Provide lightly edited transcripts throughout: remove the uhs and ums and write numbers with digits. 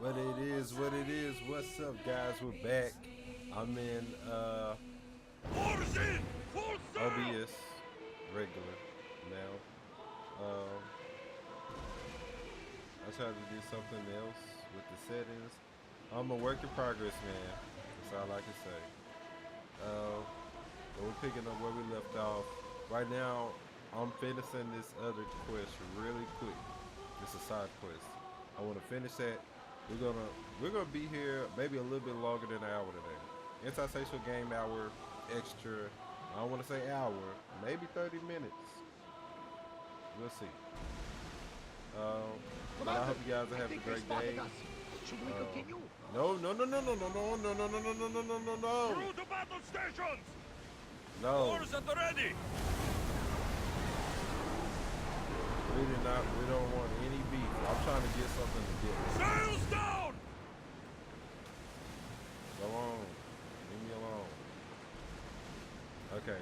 But it is what it is. What's up, guys? We're back. I'm in Oars in! Full sail! OBS regular now. Um, I tried to do something else with the settings. I'm a work in progress, man. That's all I can say. But we're picking up where we left off. Right now, I'm finishing this other quest really quick. It's a side quest. I want to finish that. We're gonna be here maybe a little bit longer than an hour today. Antisocial game hour, extra. I don't want to say hour, maybe 30 minutes. We'll see. But I hope you guys are having a great day. Should we continue? No, no, no, no, no, no, no, no, no, no, no, no, no, no, no, no. Through the battle stations! No. Oars at the ready! We don't want any beef. I'm trying to get something to get. Sails down! Go on. Leave me alone. Okay.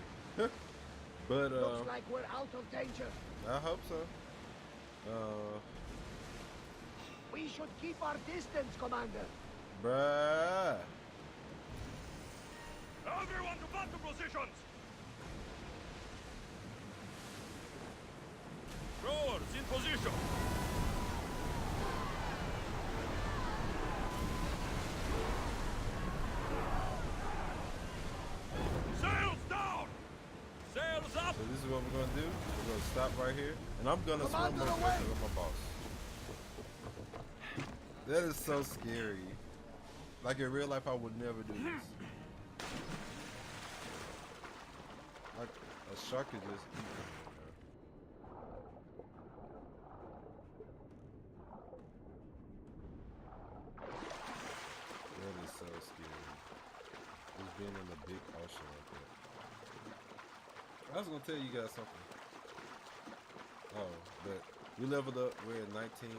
But Looks like we're out of danger. I hope so. We should keep our distance, Commander. Bruh. Everyone to battle positions! Rowers in position! Sails down! Sails up! So this is what we're gonna do. We're gonna stop right here, and I'm gonna swim Commander, over away! with my boss. That is so scary. Like in real life, I would never do this. Like a shark could just eat me. That is so scary. Just being in the big ocean like that. I was gonna tell you guys something. Oh, but we leveled up. We're at 19. You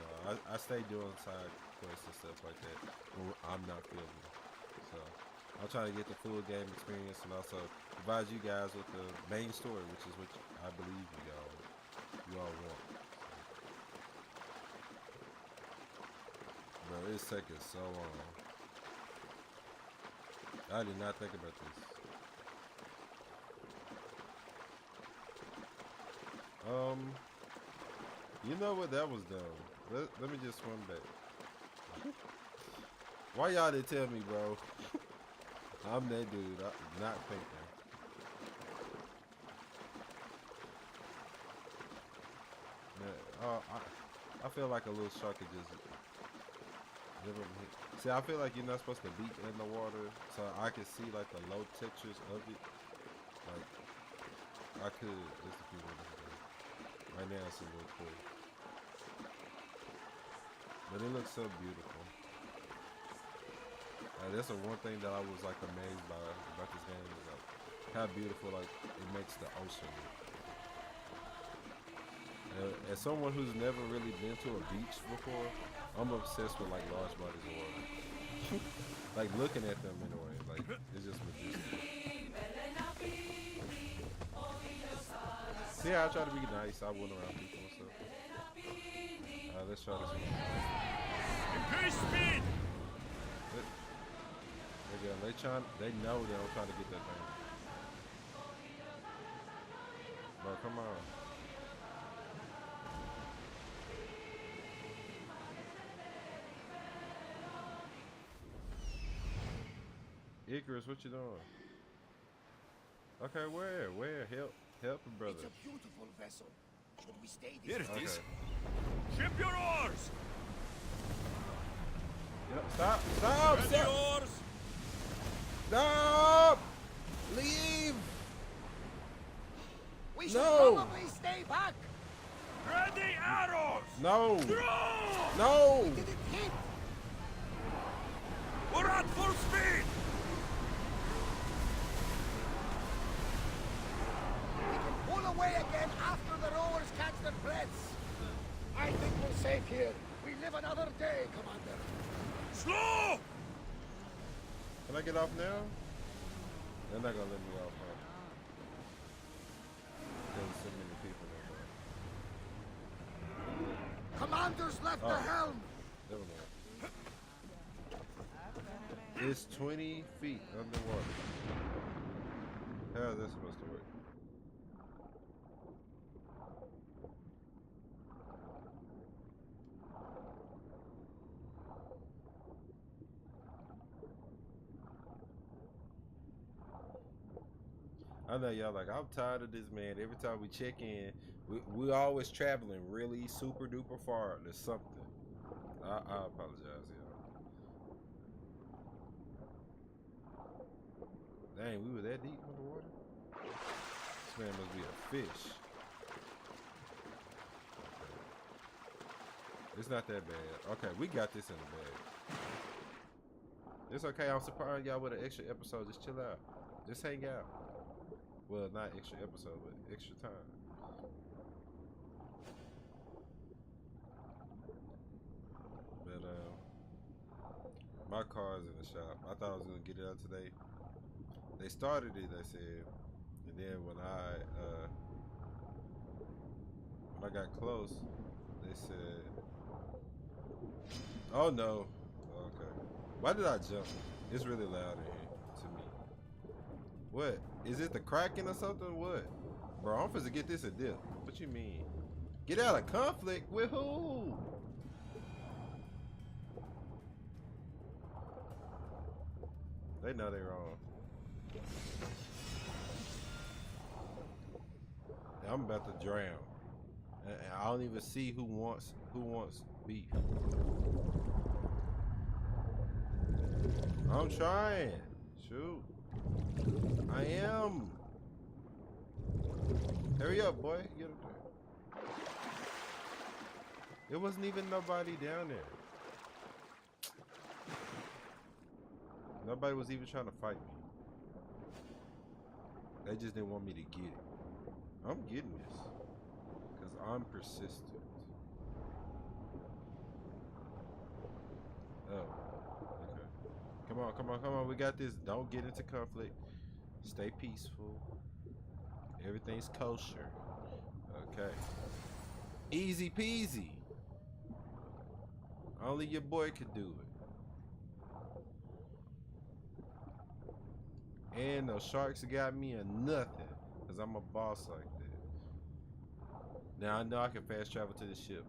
know, I stay doing side quests and stuff like that when I'm not filming. So I'm trying to get the full game experience and also provide you guys with the main story, which is what I believe you all want. Bro, it's taking so long. I did not think about this. You know what? That was dumb. Let me just swim back. Why y'all didn't tell me, bro? I'm that dude. I'm not thinking. Man, I feel like a little shark could just never hit. See, I feel like you're not supposed to be in the water, so I can see like the low textures of it. Like I could just a few minutes ago. Right now it's a little cool. But it looks so beautiful. That's the one thing that I was like amazed by about this game is like how beautiful like it makes the ocean look. As someone who's never really been to a beach before, I'm obsessed with like large bodies of water. Like looking at them anyway, like it's just majestic. See, I try to be nice. I went around people and stuff. Let's try this one. Increase speed! They know that I'm trying to get that thing. Bro, come on. Icarus, what you doing? Okay, where? Help a brother. It's a beautiful vessel. Should we stay Here this it is. Okay. Ship your oars! Yep, stop! Ready oars! Stop! Leave! We should No! probably stay back. Ready arrows! No! Throw! No! Did it hit? We're at full speed! We can pull away again after the rowers catch their breaths. I think we're safe here. We live another day, Commander. Slow! Can I get off now? They're not gonna let me off, huh? There's so many people in there. Commander's left the Oh. helm. Never mind. It's 20 feet underwater. How is that supposed to work? I know y'all like, I'm tired of this, man. Every time we check in, we always traveling really super duper far to something. I apologize, y'all. Dang, we were that deep underwater? This man must be a fish. It's not that bad. Okay, we got this in the bag. It's okay. I'm surprised y'all with an extra episode. Just chill out. Just hang out. Well, not extra episode, but extra time. But my car's in the shop. I thought I was gonna get it out today. They started it, they said, and then when I got close, they said, "Oh no." Okay. Why did I jump? It's really loud in here to me. What? Is it the Kraken or something? What? Bro, I'm supposed to get this a dip. What you mean? Get out of conflict with who? They know they're wrong. I'm about to drown. And I don't even see who wants beef. I'm trying. Shoot. I am. Hurry up, boy. Get up there. There wasn't even nobody down there. Nobody was even trying to fight me. They just didn't want me to get it. I'm getting this. Because I'm persistent. Oh. Okay. Come on, come on, come on. We got this. Don't get into conflict. Stay peaceful. Everything's kosher. Okay. Easy peasy. Only your boy could do it. And those sharks got me or nothing. Because I'm a boss like that. Now I know I can fast travel to the ship.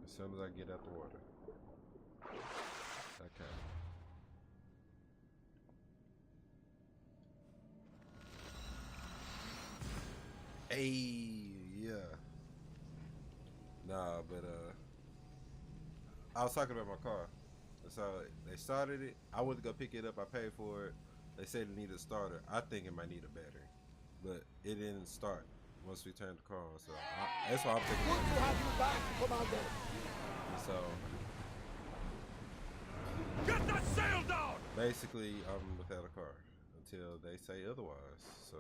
As soon as I get out the water. Okay. Hey, yeah. Nah, but I was talking about my car. So they started it. I went to go pick it up. I paid for it. They said it needed a starter. I think it might need a battery, but it didn't start once we turned the car on. So that's why I'm thinking. Good to have you back, Commander. So Get that sail down! basically, I'm without a car until they say otherwise. So,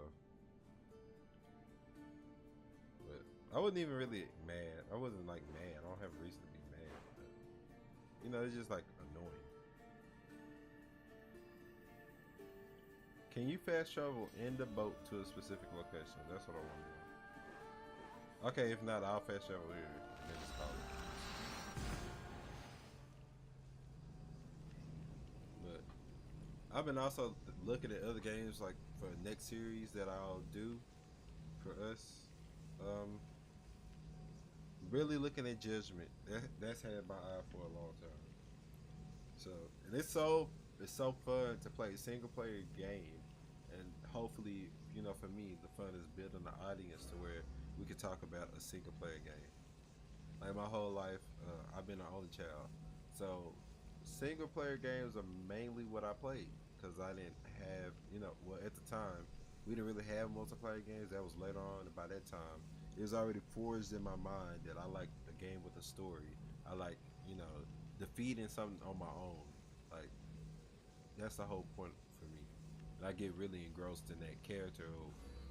but I wasn't even really mad. I wasn't like mad. I don't have a reason to be mad. But, you know, it's just like annoying. Can you fast travel in the boat to a specific location? That's what I want to know. Okay, if not, I'll fast travel here and then just call it. But I've been also looking at other games like for the next series that I'll do for us. Really looking at Judgment. That's had my eye for a long time. So, and it's so fun to play a single player game, and hopefully, you know, for me, the fun is building the audience to where we could talk about a single player game. Like my whole life, I've been an only child, so single player games are mainly what I played because I didn't have, you know, well at the time we didn't really have multiplayer games. That was later on, and by that time it was already forged in my mind that I like a game with a story. I like, you know, defeating something on my own. Like, that's the whole point for me. And I get really engrossed in that character.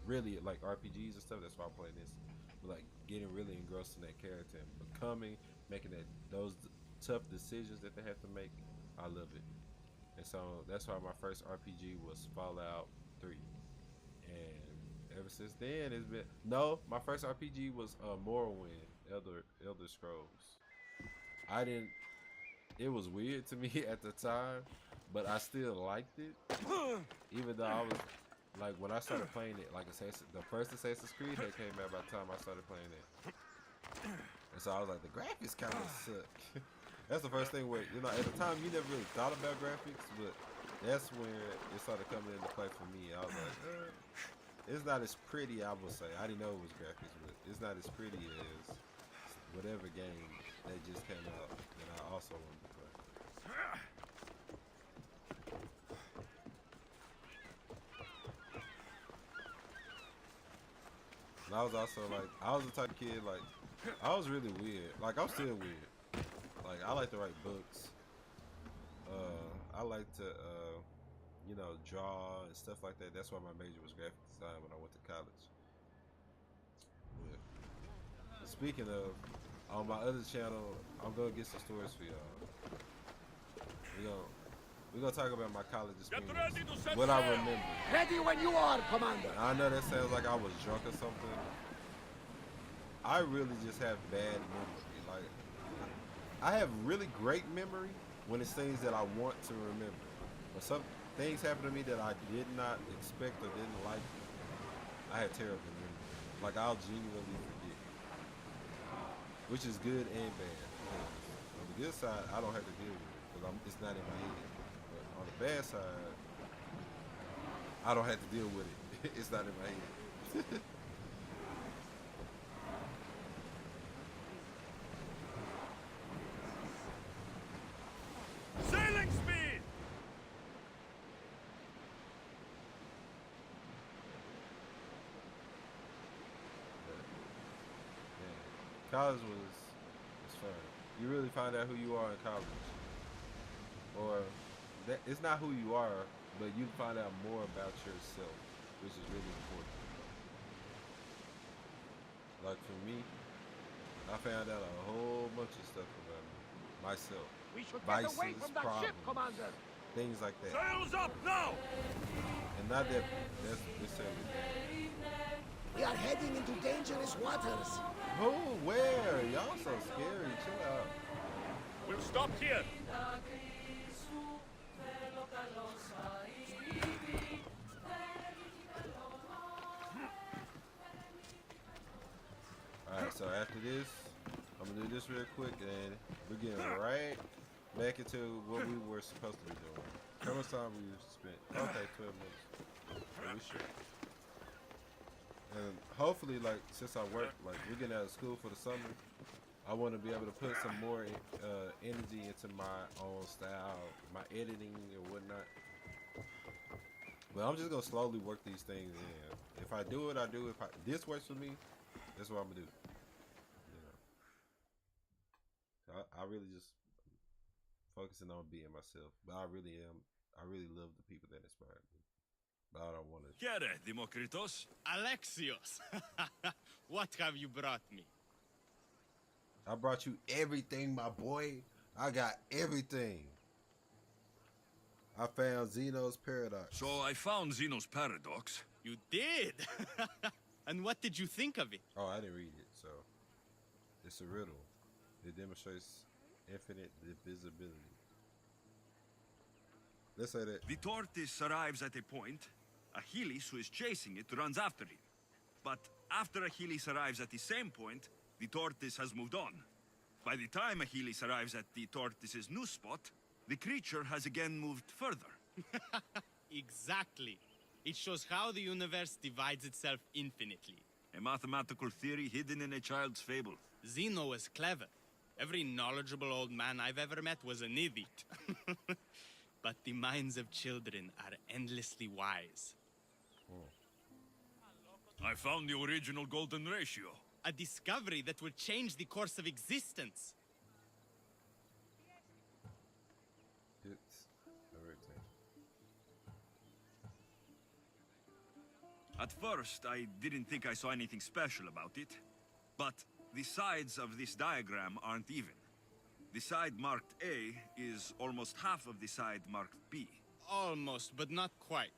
Really, like RPGs and stuff. That's why I play this. But like getting really engrossed in that character and becoming, making those tough decisions that they have to make. I love it. And so that's why my first RPG was Fallout 3. And ever since then, it's been my first RPG was Morrowind, Elder Scrolls. I didn't. it was weird to me at the time, but I still liked it, even though I was like when I started playing it, like the first Assassin's Creed that came out by the time I started playing it, and so I was like, the graphics kind of suck. That's the first thing where at the time you never really thought about graphics, but that's when it started coming into play for me. I was like, it's not as pretty. I would say I didn't know it was graphics, but it's not as pretty as whatever game that just came out that I also wanted to play. And I was also like, I was the type of kid, like, I was really weird. Like, I'm still weird. Like, I like to write books. I like to, draw and stuff like that. That's why my major was graphic design when I went to college. But speaking of, on my other channel, I'm gonna get some stories for y'all. We're gonna talk about my college experience. What I remember. Ready when you are, Commander. I know that sounds like I was drunk or something. I really just have bad memory. Like, I have really great memory when it's things that I want to remember. But some things happen to me that I did not expect or didn't like. I have terrible memory. Like, I'll genuinely forget. Which is good and bad. On the good side, I don't have to deal with it because it's not in my head. But on the bad side, I don't have to deal with it. It's not in my head. Sailing speed! College was fun. You really find out who you are in college, or it's not who you are, but you find out more about yourself, which is really important. Like for me, I found out a whole bunch of stuff about myself, We should get away vices, from that ship, problems, Commander. things like that. Sails up now! And not that that's necessarily. We are heading into dangerous waters. Who? Where? Y'all so scary. Chill out. We'll stop here. Alright, so after this, I'm gonna do this real quick and we're getting right back into what we were supposed to be doing. How much time we spent? Okay, 12 minutes. So we should. And hopefully, like, since I work, like, we're getting out of school for the summer, I want to be able to put some more energy into my own style, my editing and whatnot. But I'm just gonna slowly work these things in. If I do it, I do. If this works for me, that's what I'm gonna do. I really just focusing on being myself. But I really am. I really love the people that inspired me. But I don't want to. Chiare, Demokritos. Alexios, what have you brought me? I brought you everything, my boy. I got everything. I found Zeno's paradox. So I found Zeno's paradox. You did? And what did you think of it? Oh, I didn't read it, so it's a riddle. It demonstrates infinite divisibility. Let's say that. The tortoise arrives at a point. Achilles, who is chasing it, runs after him. But after Achilles arrives at the same point, the tortoise has moved on. By the time Achilles arrives at the tortoise's new spot, the creature has again moved further. Exactly. It shows how the universe divides itself infinitely. A mathematical theory hidden in a child's fable. Zeno was clever. Every knowledgeable old man I've ever met was an idiot. But the minds of children are endlessly wise. I found the original golden ratio. A discovery that will change the course of existence. It's a rectangle. At first, I didn't think I saw anything special about it. But the sides of this diagram aren't even. The side marked A is almost half of the side marked B. Almost, but not quite.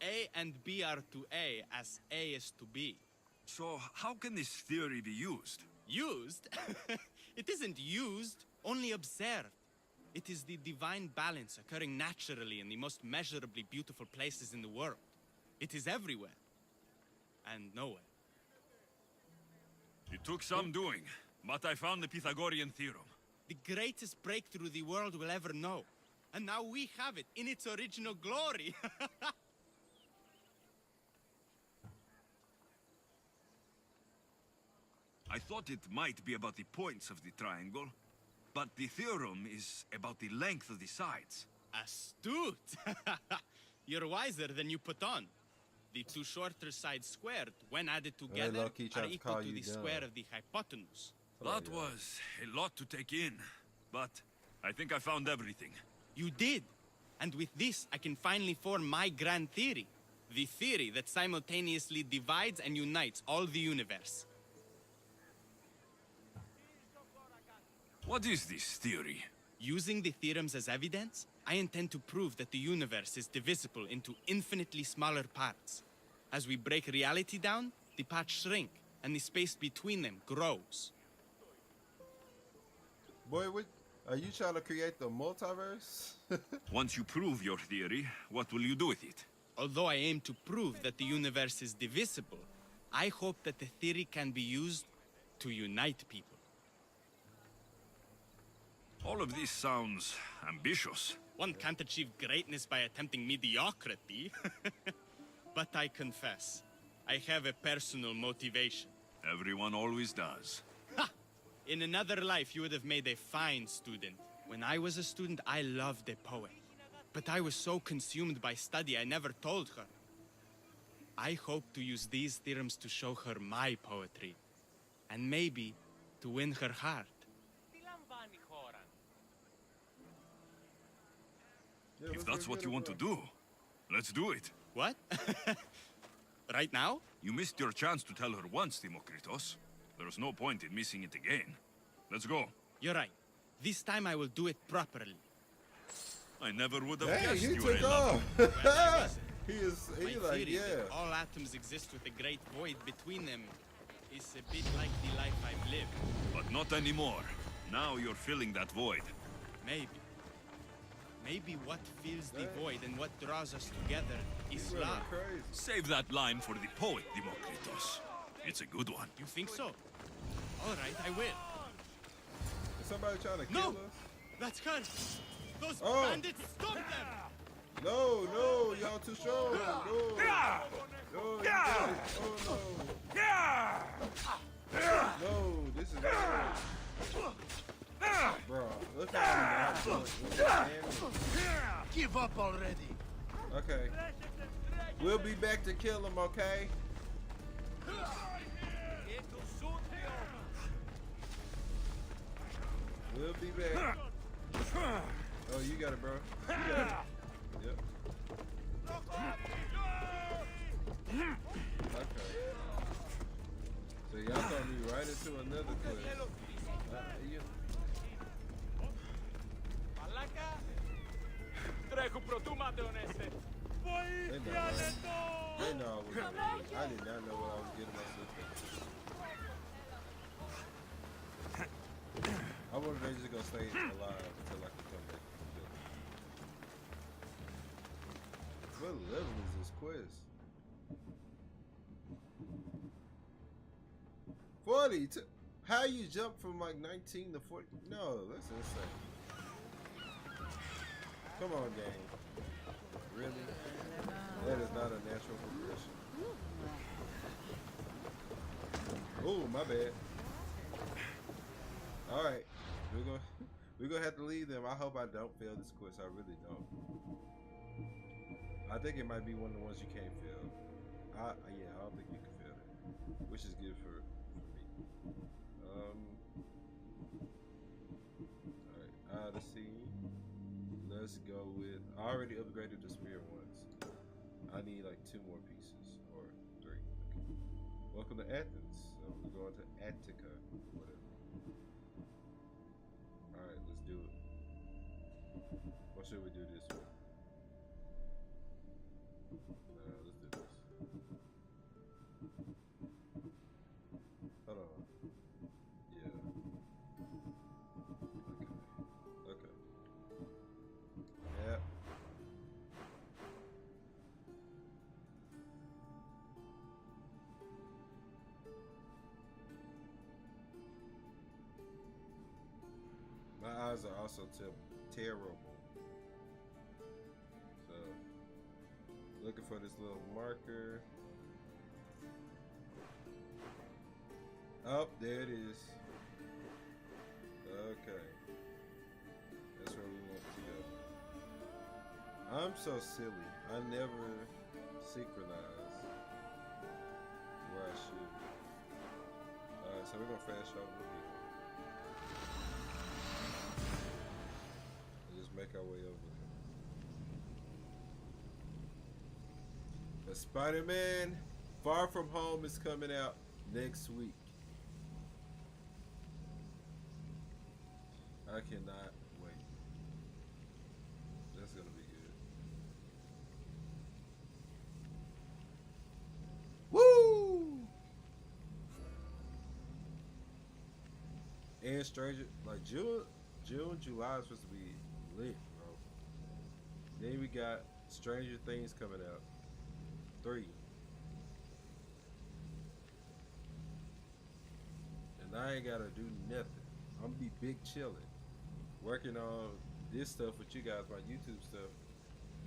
A and B are to A as A is to B. So how can this theory be used? Used? It isn't used. Only observe. It is the divine balance occurring naturally in the most measurably beautiful places in the world. It is everywhere. And nowhere. It took some doing, but I found the Pythagorean theorem. The greatest breakthrough the world will ever know. And now we have it in its original glory. I thought it might be about the points of the triangle, but the theorem is about the length of the sides. Astute! You're wiser than you put on. The two shorter sides squared, when added together, low-key are tried to equal call to you the dumb. square of the hypotenuse. That was a lot to take in, but I think I found everything. You did! And with this, I can finally form my grand theory. The theory that simultaneously divides and unites all the universe. What is this theory? Using the theorems as evidence, I intend to prove that the universe is divisible into infinitely smaller parts. As we break reality down, the parts shrink, and the space between them grows. Boy, what, are you trying to create the multiverse? Once you prove your theory, what will you do with it? Although I aim to prove that the universe is divisible, I hope that the theory can be used to unite people. All of this sounds ambitious. One can't achieve greatness by attempting mediocrity. But I confess, I have a personal motivation. Everyone always does. Ha! In another life, you would have made a fine student. When I was a student, I loved a poet. But I was so consumed by study, I never told her. I hope to use these theorems to show her my poetry. And maybe to win her heart. Yeah, If that's what you want to do, let's do it. What? Right now? You missed your chance to tell her once, Demokritos. There's no point in missing it again. Let's go. You're right. This time I will do it properly. I never would have Hey, guessed he you were took a lover. off. He My like, theory yeah. that all atoms exist with a great void between them is a bit like the life I've lived. But not anymore. Now you're filling that void. Maybe. Maybe what fills the void and what draws us together is He running love. crazy. Save that line for the poet, Demokritos. It's a good one. You think so? All right, I will. Is somebody trying to No! kill us? That's her! Those Oh. bandits, stop them! No, no, y'all too strong. No. No, you got it. Oh no. No, this is bro, look how I'm doing with the damage. Give up already. Okay. We'll be back to kill him, okay? We'll be back. Oh, you got it, bro. You got it. Yep. Okay. So y'all throw me right into another quest. You, they know. They know I was gonna do. I did not know what I was getting myself into. I wonder if they just gonna stay alive until I can come back and kill them. What level is this quest? 40. How you jump from like 19 to 40? No, that's insane. Come on, game. Really? That is not a natural progression. Oh, my bad. All right, we're gonna have to leave them. I hope I don't fail this quest. I really don't. I think it might be one of the ones you can't fail. Yeah, I don't think you can fail it, which is good for me. All right, Odyssey. Let's go with. I already upgraded the spear once. I need like 2 more pieces or 3. Okay. Welcome to Athens. So we're going to Attica, whatever. Alright, let's do it. What should we do this one? Let's do this. Hold on. Yeah. Okay. My eyes are also terrible. So, looking for this little marker. Oh, there it is. Okay. That's where we want to go. I'm so silly. I never synchronize where I should. Alright, so we're gonna fast over here. And just make our way over there. But Spider-Man Far From Home is coming out next week. I cannot wait. That's gonna be good. Woo! And Stranger, like June, July is supposed to be lit, bro. Then we got Stranger Things coming out. 3. And I ain't gotta do nothing. I'm gonna be big chilling. Working on this stuff with you guys, my YouTube stuff,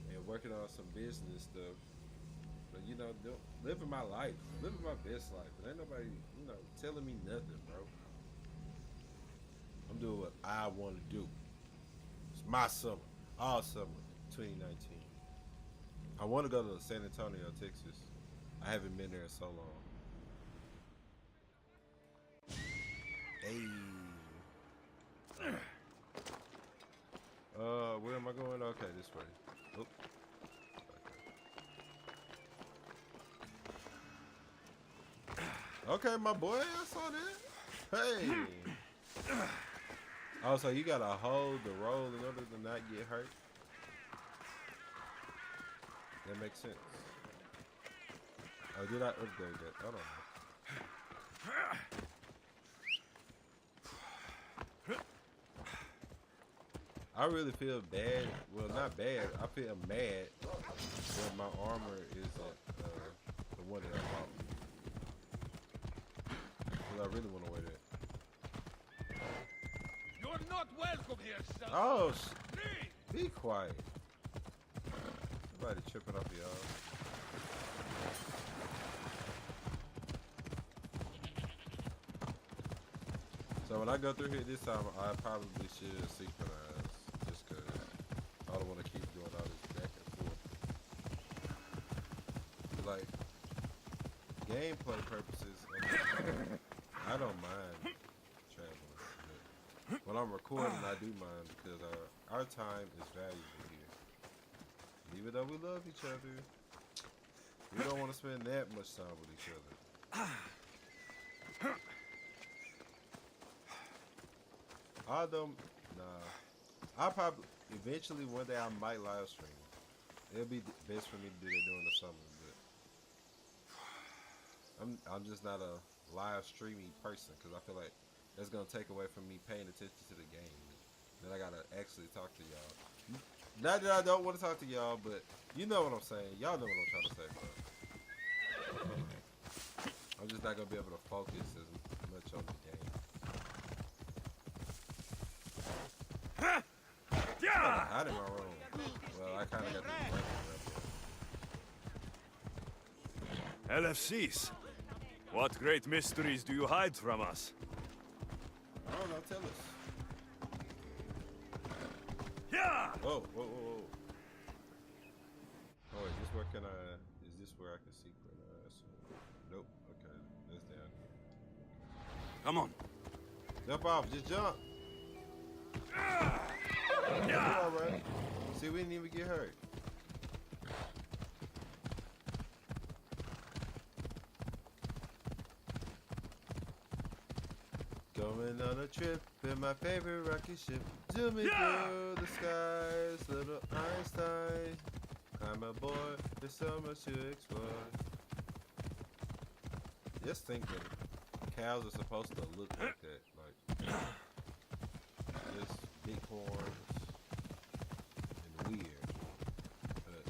and working on some business stuff. But you know, living my life, living my best life. And ain't nobody, you know, telling me nothing, bro. I'm doing what I want to do. It's my summer, all summer, 2019. I want to go to San Antonio, Texas. I haven't been there in so long. Hey. Where am I going? Okay, this way. Oop. Okay, my boy, I saw that. Hey. Oh, so you gotta hold the roll in order to not get hurt? That makes sense. Oh, did I upgrade that? I don't know. I really feel bad. Well, not bad. I feel mad that my armor isn't the one that I bought. Because I really want to wear that. You're not welcome here, son. Oh, be quiet. Somebody tripping up y'all. So when I go through here this time, I probably should synchronize. Just because I don't want to keep doing all this back and forth. Like, gameplay purposes, I don't mind traveling. But when I'm recording, I do mind because our time is valuable here. Even though we love each other, we don't want to spend that much time with each other. Although, nah, I probably eventually one day I might live stream. It'll be best for me to do that during the summer, but I'm just not a live streaming person because I feel like that's gonna take away from me paying attention to the game. Then I gotta actually talk to y'all. Not that I don't want to talk to y'all, but you know what I'm saying. Y'all know what I'm trying to say, bro. I'm just not gonna be able to focus as much on the game. Hide in my room. Well, I kind of got the weapon up LFCs. What great mysteries do you hide from us? I don't know. Tell us. Yeah. Whoa, whoa, whoa, whoa. Oh, is this where can I? Is this where I can synchronize? Nope. Okay, that's down here. Come on. Jump off. Just jump. Yeah. All right. See, we didn't even get hurt. Going on a trip in my favorite rocket ship, zooming through the skies, little Einstein. I'm a boy, there's so much to explore. Just thinking, cows are supposed to look like that, like just big horns and weird. But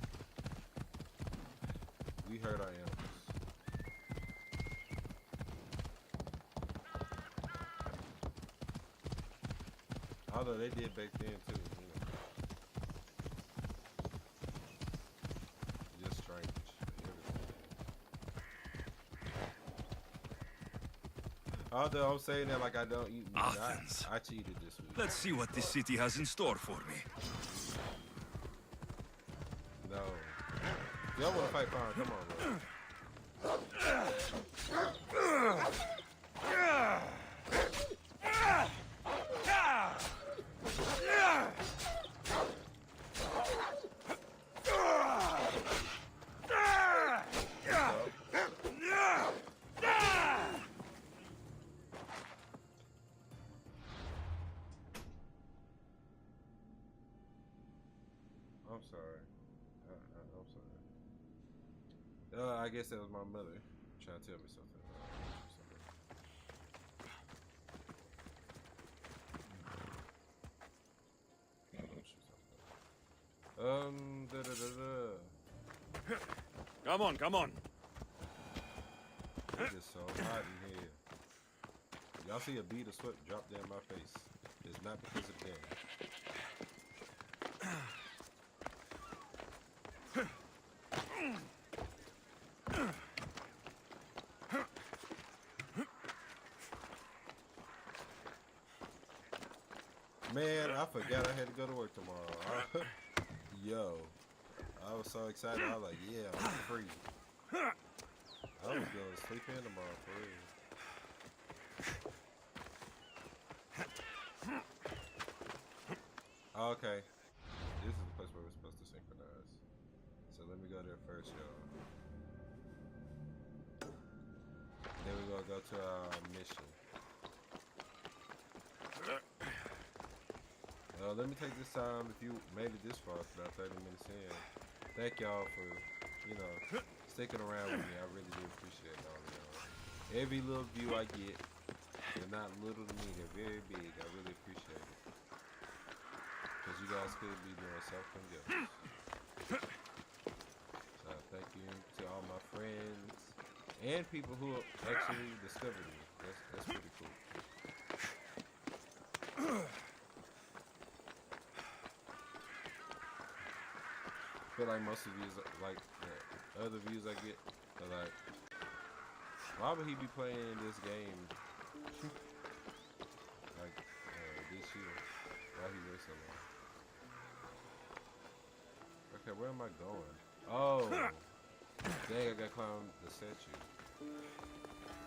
we hurt our animals. Although they did back then too, Just strange. Although I'm saying that like I don't eat meat, Athens. I cheated this week. Let's see what this city has in store for me. No. Y'all wanna fight? Fine, come on, bro. I'm sorry. I'm sorry. I guess that was my mother trying to tell me something. Come on, come on. It is so hot in here. Y'all see a bead of sweat drop down my face. It's not because of the game. Man, I forgot I had to go to work tomorrow. Yo, I was so excited. I was like, yeah, I'm free. I was going to sleep in tomorrow for real. Okay, this is the place where we're supposed to synchronize. So let me go there first, y'all. Then we're going to go to our mission. Let me take this time, if you made it this far, it's about 30 minutes in. Thank y'all for, sticking around with me. I really do appreciate all of y'all. Every little view I get, they're not little to me, they're very big. I really appreciate it. Because you guys could be doing something else. So thank you to all my friends and people who actually discovered me. That's pretty cool. I feel like most of these, like the other views I get, are like, why would he be playing this game like this year? Why he wait so long? Okay, where am I going? Oh, dang! I got climb the statue.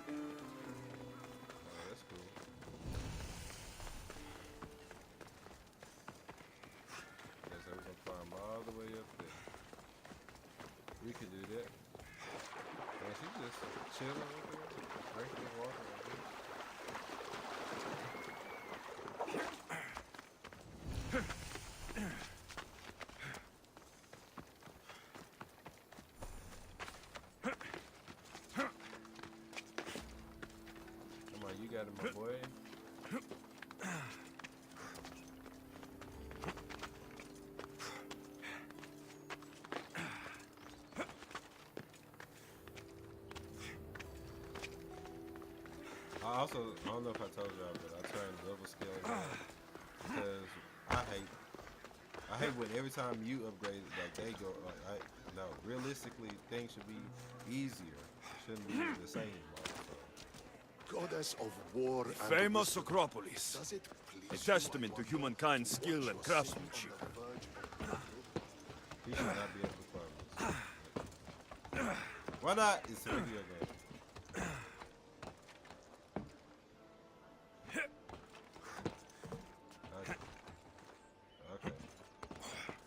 Oh, that's cool. Okay, so we're gonna climb all the way up there. We could do that. Man, she's just chilling right there. Drinking water right there. Come on, you got it, my boy. I don't know if I told y'all, but I turned level scaling on because I hate when every time you upgrade, like they go, no, realistically, things should be easier. Shouldn't be the same. Goddess of war and Famous wisdom. Acropolis. Does it A please testament to you, humankind's to skill watch and yourself craftsmanship. on the verge of He should not be able to climb this. Why not? It's a video game. Okay.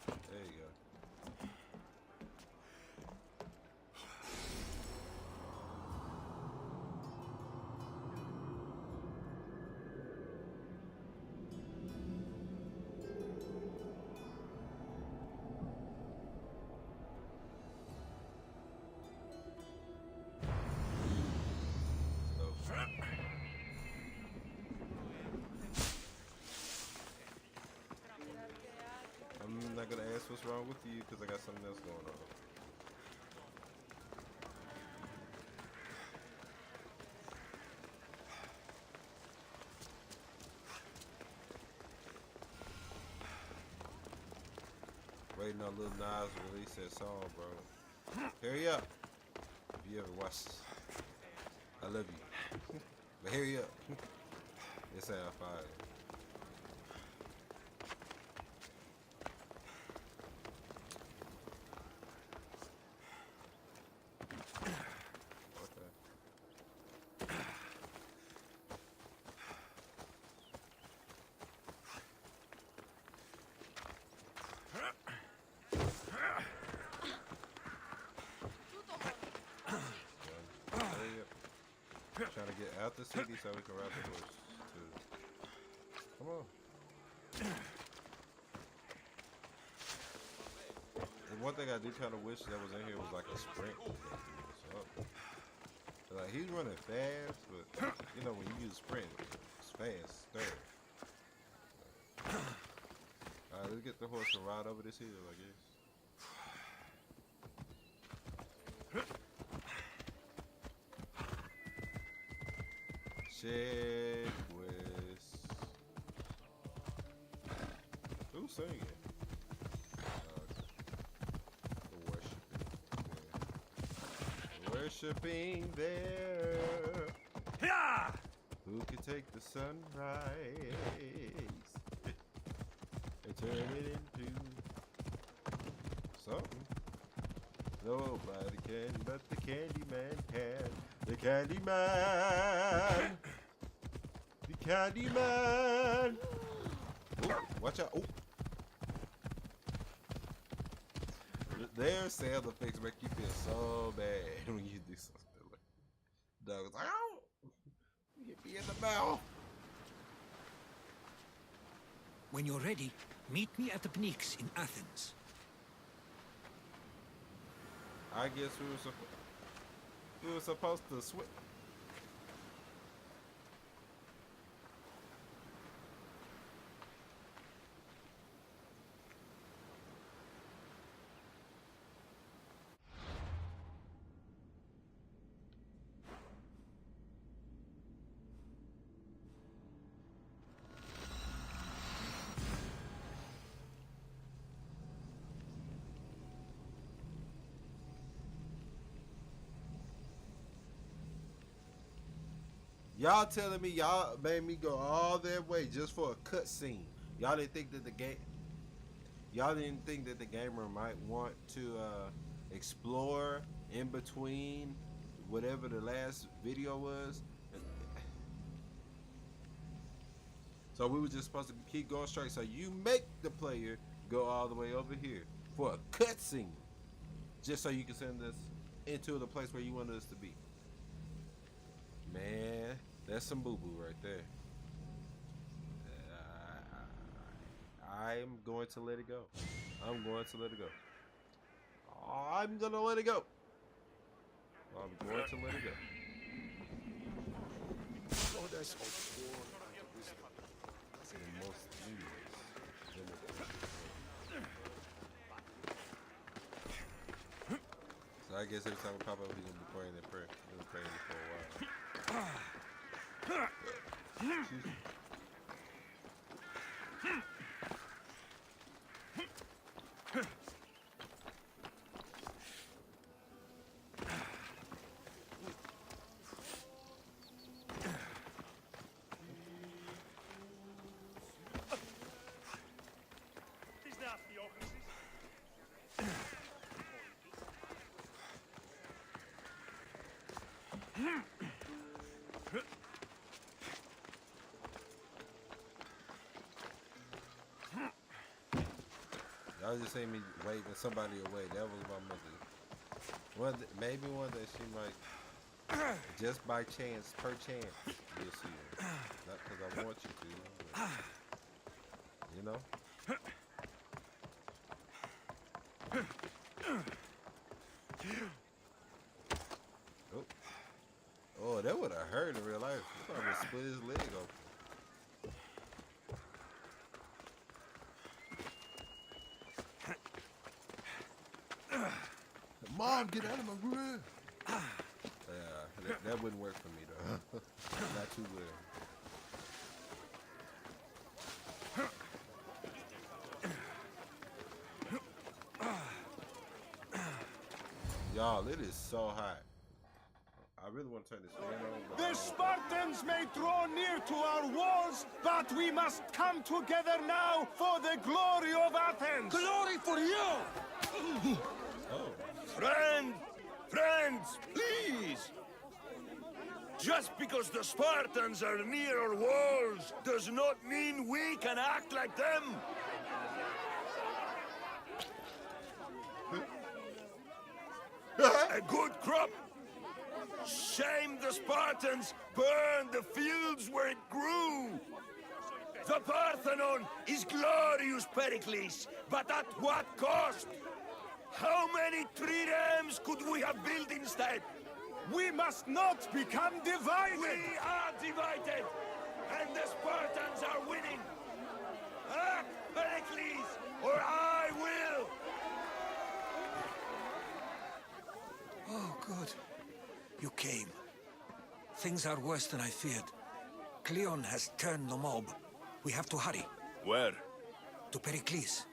There you go. I'm not gonna ask what's wrong with you because I got something else going on. Waiting on Lil Nas to release that song, bro. Hurry up. If you ever watch this, I love you. But hurry up. It sound fire. Trying to get out the city so we can ride the horse too. Come on. The one thing I do kind of wish that was in here was like a sprint. Like he's running fast, but you know when you use sprint, it's fast. Third. All right, let's get the horse and ride over this hill, I guess. Check West. Who's singing? The worshiping. Yeah. Worshiping there. Yeah! Who can take the sunrise and turn it into something? Nobody can, but the Candyman can. The Candyman! The Candyman! Ooh, watch out. Ooh. Their sound effects make you feel so bad when you do something like that. Dog's like, ow! You hit me in the mouth. When you're ready, meet me at the Pnyx in Athens. I guess we were supposed to switch. Y'all telling me y'all made me go all that way just for a cutscene. Y'all didn't think that the gamer might want to explore in between whatever the last video was. So we were just supposed to keep going straight. So you make the player go all the way over here for a cutscene, just so you can send us into the place where you wanted us to be. Man, that's some boo-boo right there. I'm going to let it go. I'm going to let it go. I'm gonna let it go. I'm going to let it go. Goddess of war and wisdom. The most so I guess every time we pop up, we're gonna be praying that prayer. We're gonna pray for a while. Excuse me. Y'all just seen me waving somebody away. That was my mother. Maybe one day she might, just by chance, per chance, you'll see her. Not because I want you to, but, you know? Oh, that would have hurt in real life. He probably split his leg open. Mom, get out of my room. Yeah, that wouldn't work for me though. Not too well. Y'all, it is so hot. I really want to turn this fan on. But The Spartans may draw near to our walls, but we must come together now for the glory of Athens! Glory for you! oh, Friends, please! Just because the Spartans are near our walls does not mean we can act like them! A good crop! Shame the Spartans burned the fields where it grew! The Parthenon is glorious, Pericles, but at what cost? How many triremes could we have built instead? We must not become divided! We are divided! And the Spartans are winning! Act, Pericles, or I will! Oh, good. You came. Things are worse than I feared. Cleon has turned the mob. We have to hurry. Where? To Pericles.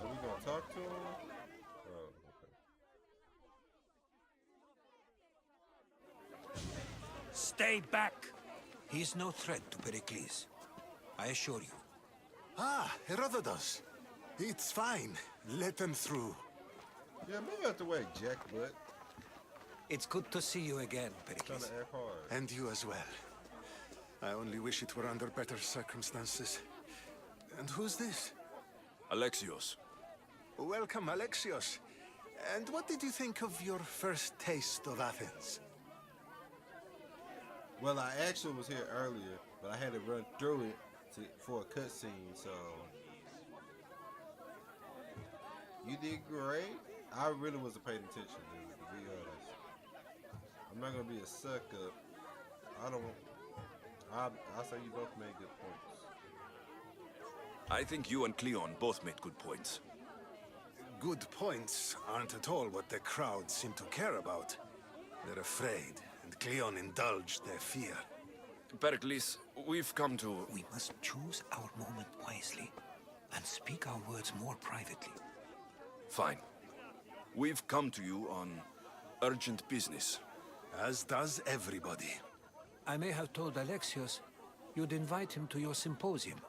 are we gonna talk to him? Oh, okay. Stay back. He's no threat to Pericles. I assure you. Ah, Herodotus. It's fine. Let them through. Yeah, maybe I have to wait, Jack, but It's good to see you again, trying Pericles. to act hard. And you as well. I only wish it were under better circumstances. And who's this? Alexios. Welcome, Alexios. And what did you think of your first taste of Athens? Well, I actually was here earlier, but I had to run through it for a cutscene, so you did great. I really wasn't paying attention, dude, to be honest. I'm not gonna be a sucker. I say you both made good points. I think you and Cleon both made good points. Good points aren't at all what the crowd seem to care about. They're afraid, and Cleon indulged their fear. Pericles, we've come to... We must choose our moment wisely and speak our words more privately. Fine. We've come to you on urgent business. As does everybody. I may have told Alexios you'd invite him to your symposium.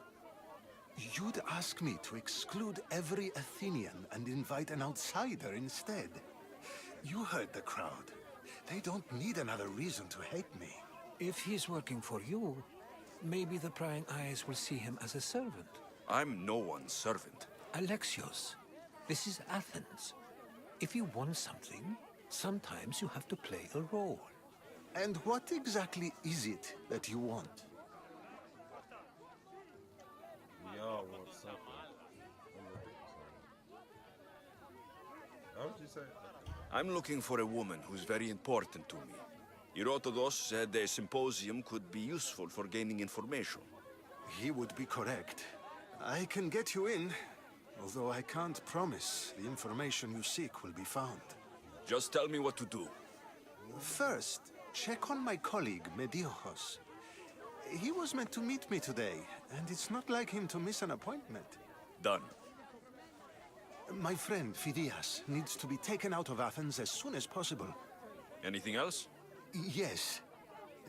You'd ask me to exclude every Athenian and invite an outsider instead. You heard the crowd. They don't need another reason to hate me. If he's working for you, maybe the prying eyes will see him as a servant. I'm no one's servant. Alexios, this is Athens. If you want something, sometimes you have to play a role. And what exactly is it that you want? We all want something. I'm looking for something. How would you say? I'm looking for a woman who's very important to me. Herodotus said a symposium could be useful for gaining information. He would be correct. I can get you in, although I can't promise the information you seek will be found. Just tell me what to do. First, check on my colleague, Mediochos. He was meant to meet me today, and it's not like him to miss an appointment. Done. My friend, Phidias, needs to be taken out of Athens as soon as possible. Anything else? Yes.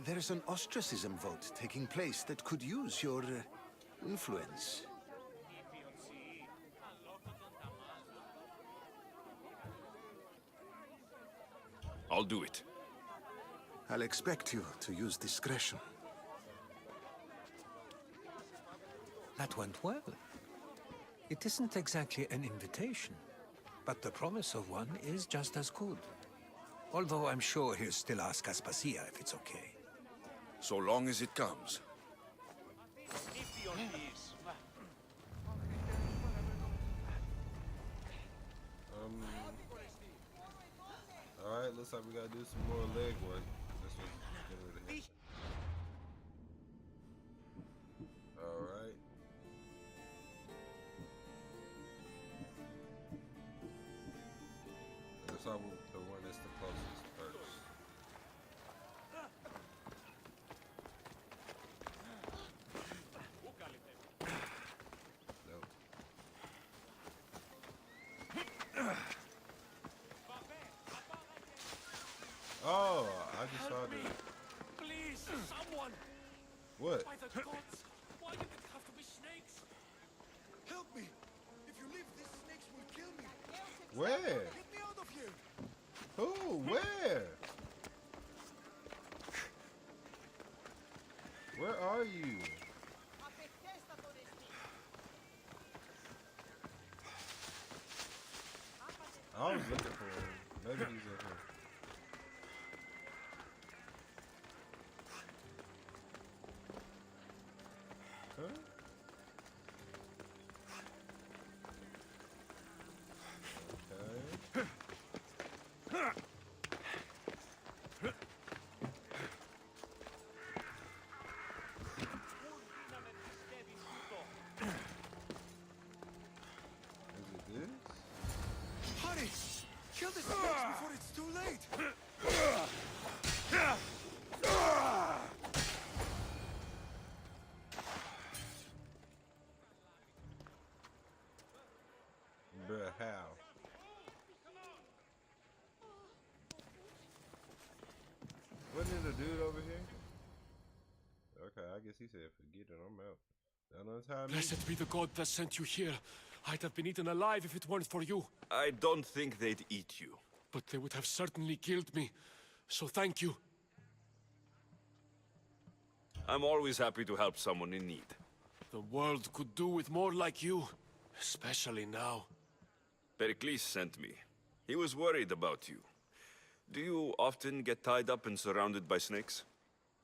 There's an ostracism vote taking place that could use your influence. I'll do it. I'll expect you to use discretion. That went well. It isn't exactly an invitation, but the promise of one is just as good. Although I'm sure he'll still ask Aspasia if it's okay. So long as it comes. Alright, looks like we gotta do some more leg work. That's what's getting ready to happen. Alright. Looks like the one that's the closest first. just saw the. Please, someone! What? By the gods, why did it have to be snakes? Help me! If you leave, these snakes will kill me! Where? Get me out of here! Who? Where? Where are you? I was looking for him. Maybe he's in here. Huh? Okay. Is it this? Hurry! Kill the snakes before it's too late! Bruh, how? Wasn't it a dude over here? Okay, I guess he said, forget it, I'm out. That untie me. Blessed be the god that sent you here. I'd have been eaten alive if it weren't for you. I don't think they'd eat you. But they would have certainly killed me. So thank you. I'm always happy to help someone in need. The world could do with more like you. Especially now. Pericles sent me. He was worried about you. Do you often get tied up and surrounded by snakes?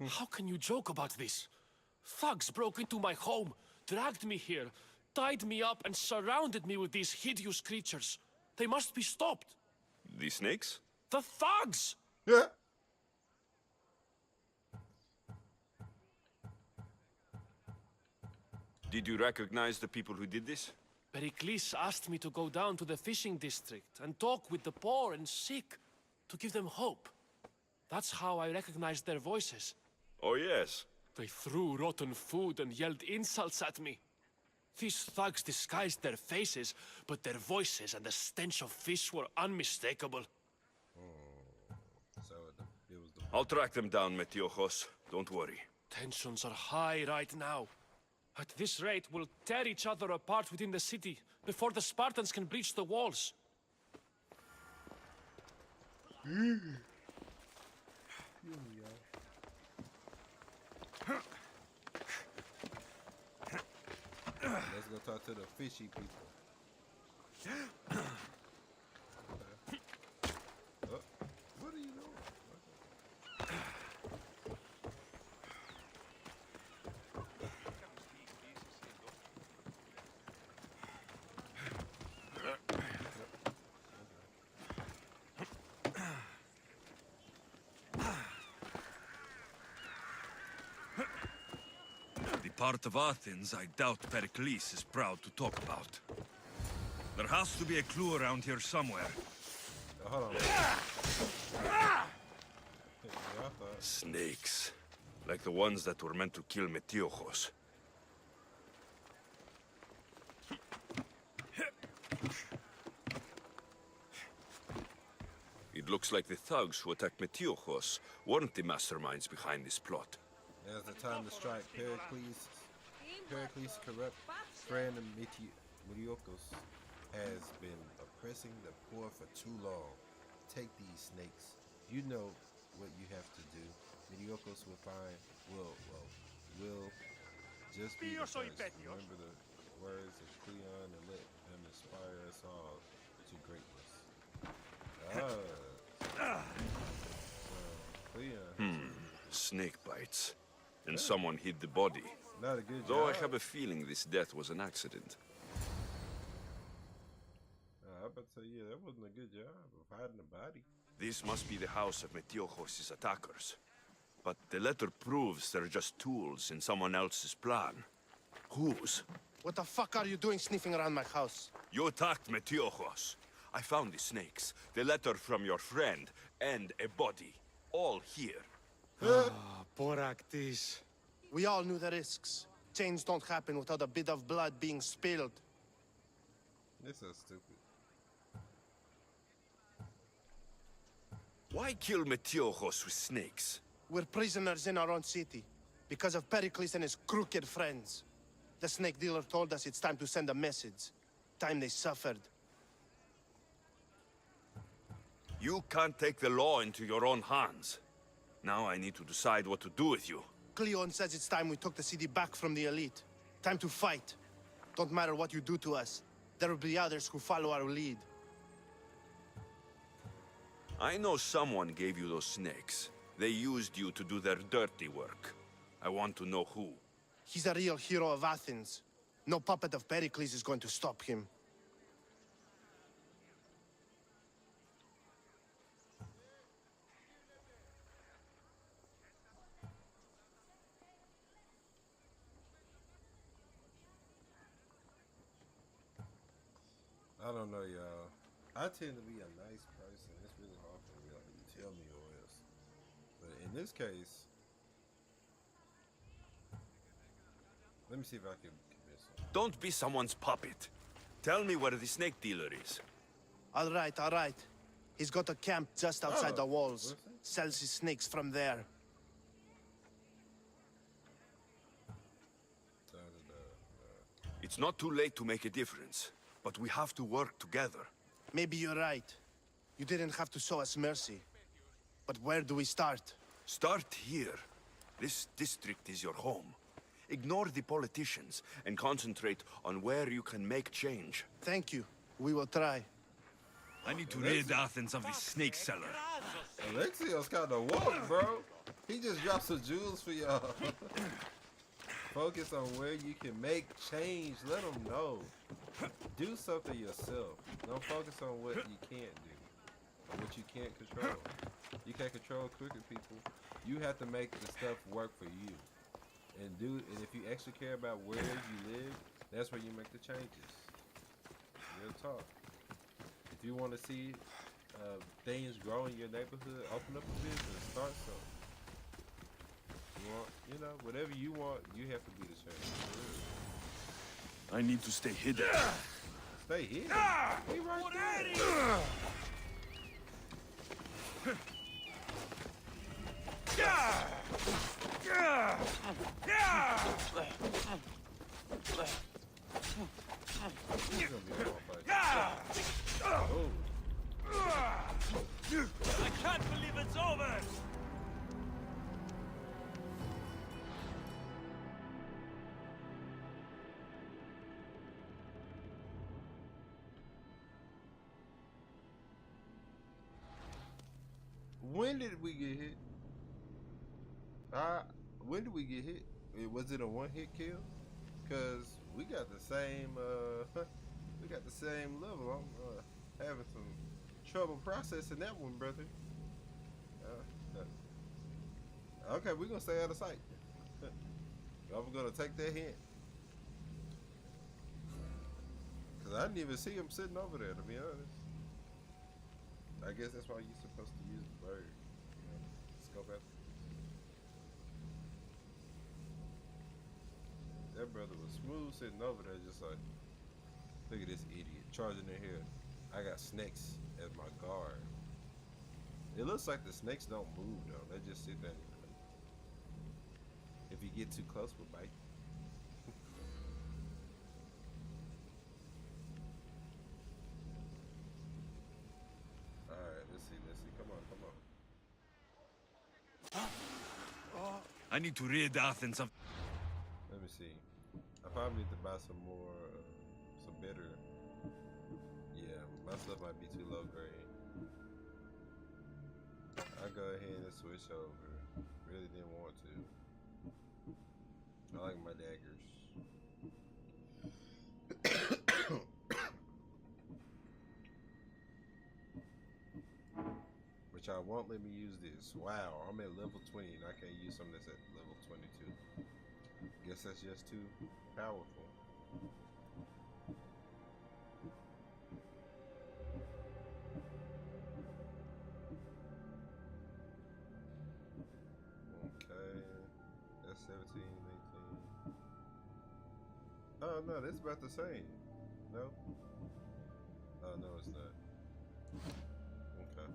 How can you joke about this? Thugs broke into my home, dragged me here, tied me up and surrounded me with these hideous creatures. They must be stopped. The snakes? The thugs! Yeah. Did you recognize the people who did this? Pericles asked me to go down to the fishing district and talk with the poor and sick, to give them hope. That's how I recognized their voices. Oh, yes. They threw rotten food and yelled insults at me. These thugs disguised their faces, but their voices and the stench of fish were unmistakable. So it was the. I'll track them down, Metiojos. Don't worry. Tensions are high right now. At this rate, we'll tear each other apart within the city before the Spartans can breach the walls. Let's go talk to the fishy people. Okay. Oh, what are you doing? The part of Athens I doubt Pericles is proud to talk about. There has to be a clue around here somewhere. Oh, hold on. Yeah, I thought. Snakes. Like the ones that were meant to kill Metiojos. It looks like the thugs who attacked Metiojos weren't the masterminds behind this plot. Now's the time to strike. Pericles' corrupt friend Metiojos has been oppressing the poor for too long. Take these snakes. You know what you have to do. Metiojos will just be the first. Remember the words of Cleon and let him inspire us all to greatness. Cleon. Snake bites. And someone hid the body. Not a good Though job. I have a feeling this death was an accident. I about to say, yeah, that wasn't a good job of hiding the body. This must be the house of Metiojos' attackers. But the letter proves they're just tools in someone else's plan. Whose? What the fuck are you doing sniffing around my house? You attacked Metiojos. I found the snakes, the letter from your friend, and a body. All here. Boraktis. We all knew the risks. Change don't happen without a bit of blood being spilled. This is stupid. Why kill Metiochos with snakes? We're prisoners in our own city because of Pericles and his crooked friends. The snake dealer told us it's time to send a message. Time they suffered. You can't take the law into your own hands. Now I need to decide what to do with you. Cleon says it's time we took the city back from the elite. Time to fight. Don't matter what you do to us. There will be others who follow our lead. I know someone gave you those snakes. They used you to do their dirty work. I want to know who. He's a real hero of Athens. No puppet of Pericles is going to stop him. I don't know, y'all. I tend to be a nice person. It's really hard for me to tell me or else. But in this case, let me see if I can convince him. Don't be someone's puppet. Tell me where the snake dealer is. All right. He's got a camp just outside the walls. what's that? Sells his snakes from there. It's not too late to make a difference, but we have to work together. Maybe you're right. You didn't have to show us mercy. But where do we start? Start here. This district is your home. Ignore the politicians and concentrate on where you can make change. Thank you. We will try. I need to rid Athens of this snake seller. Alexios kind of woke, bro. He just dropped some jewels for y'all. Focus on where you can make change. Let them know. Do something yourself. Don't focus on what you can't do, or what you can't control. You can't control crooked people. You have to make the stuff work for you. And if you actually care about where you live, that's where you make the changes. Real talk. If you want to see things grow in your neighborhood, open up a business, start something. You know, whatever you want, you have to be the change. I need to stay hidden. Stay here. Be right there. He's gonna be a ball fight. Oh. I can't believe it's over! When did we get hit? When did we get hit? Was it a one-hit kill? Cause we got the same level. I'm having some trouble processing that one, brother. Okay, we're gonna stay out of sight. I'm gonna take that hint. Cause I didn't even see him sitting over there, to be honest. I guess that's why you're supposed to use the bird. You know, scope out. That brother was smooth sitting over there, just like, look at this idiot charging in here. I got snakes as my guard. It looks like the snakes don't move though. They just sit there. If you get too close, we'll bite. Alright, let's see. Come on. I need to rid Athens of... Let me see. I probably need to buy some more, some better. Yeah, my stuff might be too low grade. I go ahead and switch over. Really didn't want to. I like my daggers. Which I won't let me use this. Wow, I'm at level 20 and I can't use something that's at level 22. Guess that's just too powerful. Okay, that's 17, 18. Oh no, that's about the same. No? Oh no, it's not. Okay.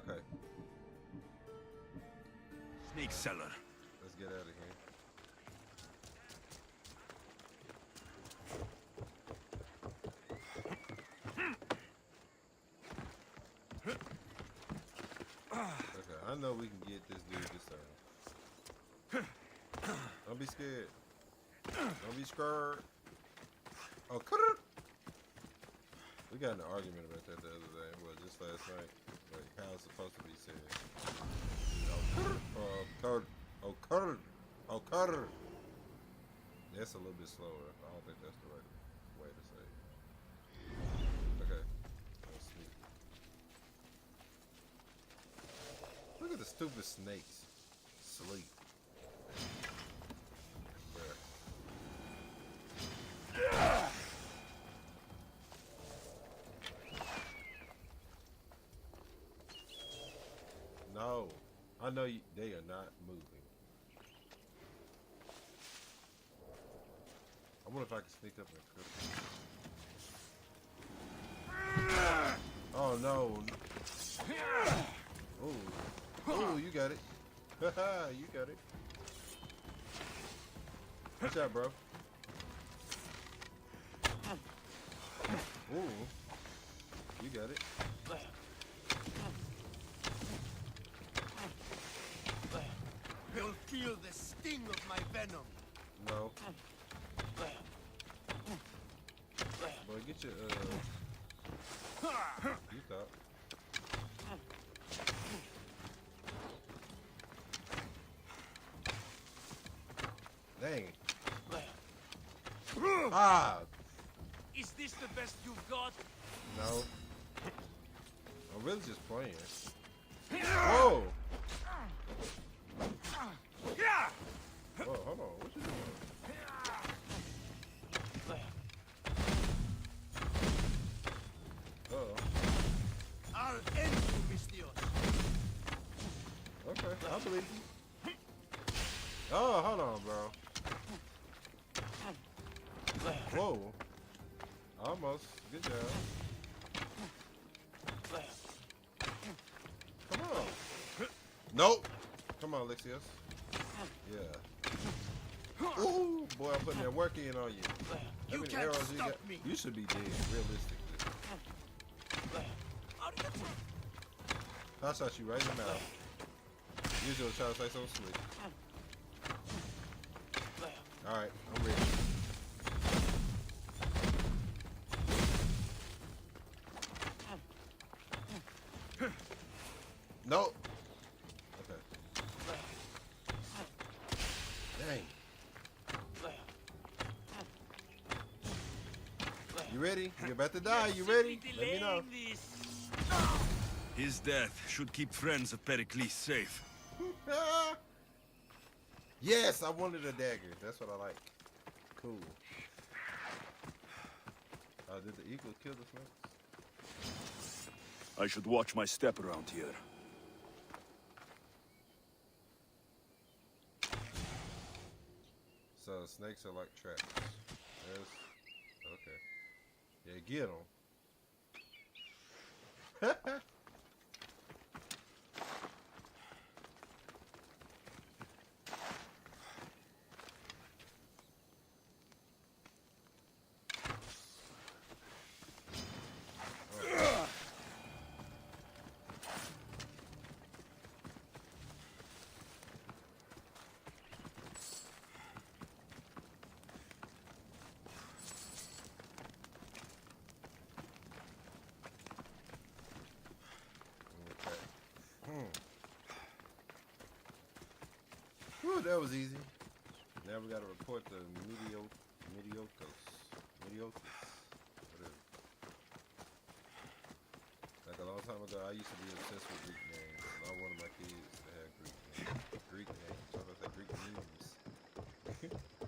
Okay, Snake seller. let's get out of here. Okay, I know we can get this dude this time. Don't be scared. Don't be scared. Oh, cut it. We got in an argument about that the other day. Well, just last night. Like how it's supposed to be said. Oh, cut it. Oh, cut it. That's a little bit slower. I don't think that's the right way to say it. Okay. Let's see. Look at the stupid snakes. Sleep. Bruh. No. I know they are not moving. I wonder if I can sneak up and cook. Oh no. Oh. Oh, you got it. Haha, you got it. Watch out, bro. Ooh. You got it. You'll feel the sting of my venom. No. Boy, get your, you thought. Dang it. Ah! Is this the best you've got? No. I'm really just playing. Whoa! Whoa, hold on. What you doing? Uh-oh. I'll end you, Mistios. Okay, I believe you. Oh, hold on, bro. Whoa. Almost. Good job. Come on. Nope. Come on, Alexios. Yeah. Ooh, boy, I'm putting that work in on you. How You many can't arrows you stop got? me. You should be dead, realistically. I shot you right in the mouth. Usually try to say something slick. Alright, I'm ready. Nope. Okay. Dang. You ready? You're about to die. You ready? Let me know. His death should keep friends of Pericles safe. Yes, I wanted a dagger. That's what I like. Cool. Did the eagle kill the snakes? I should watch my step around here. So snakes are like traps. Yes. Okay. Yeah, get them. Whew, that was easy. Now we gotta report the mediocres. Whatever. Like a long time ago, I used to be obsessed with Greek names. And I wanted my kids to have Greek names. Greek names. What was that? Greek names.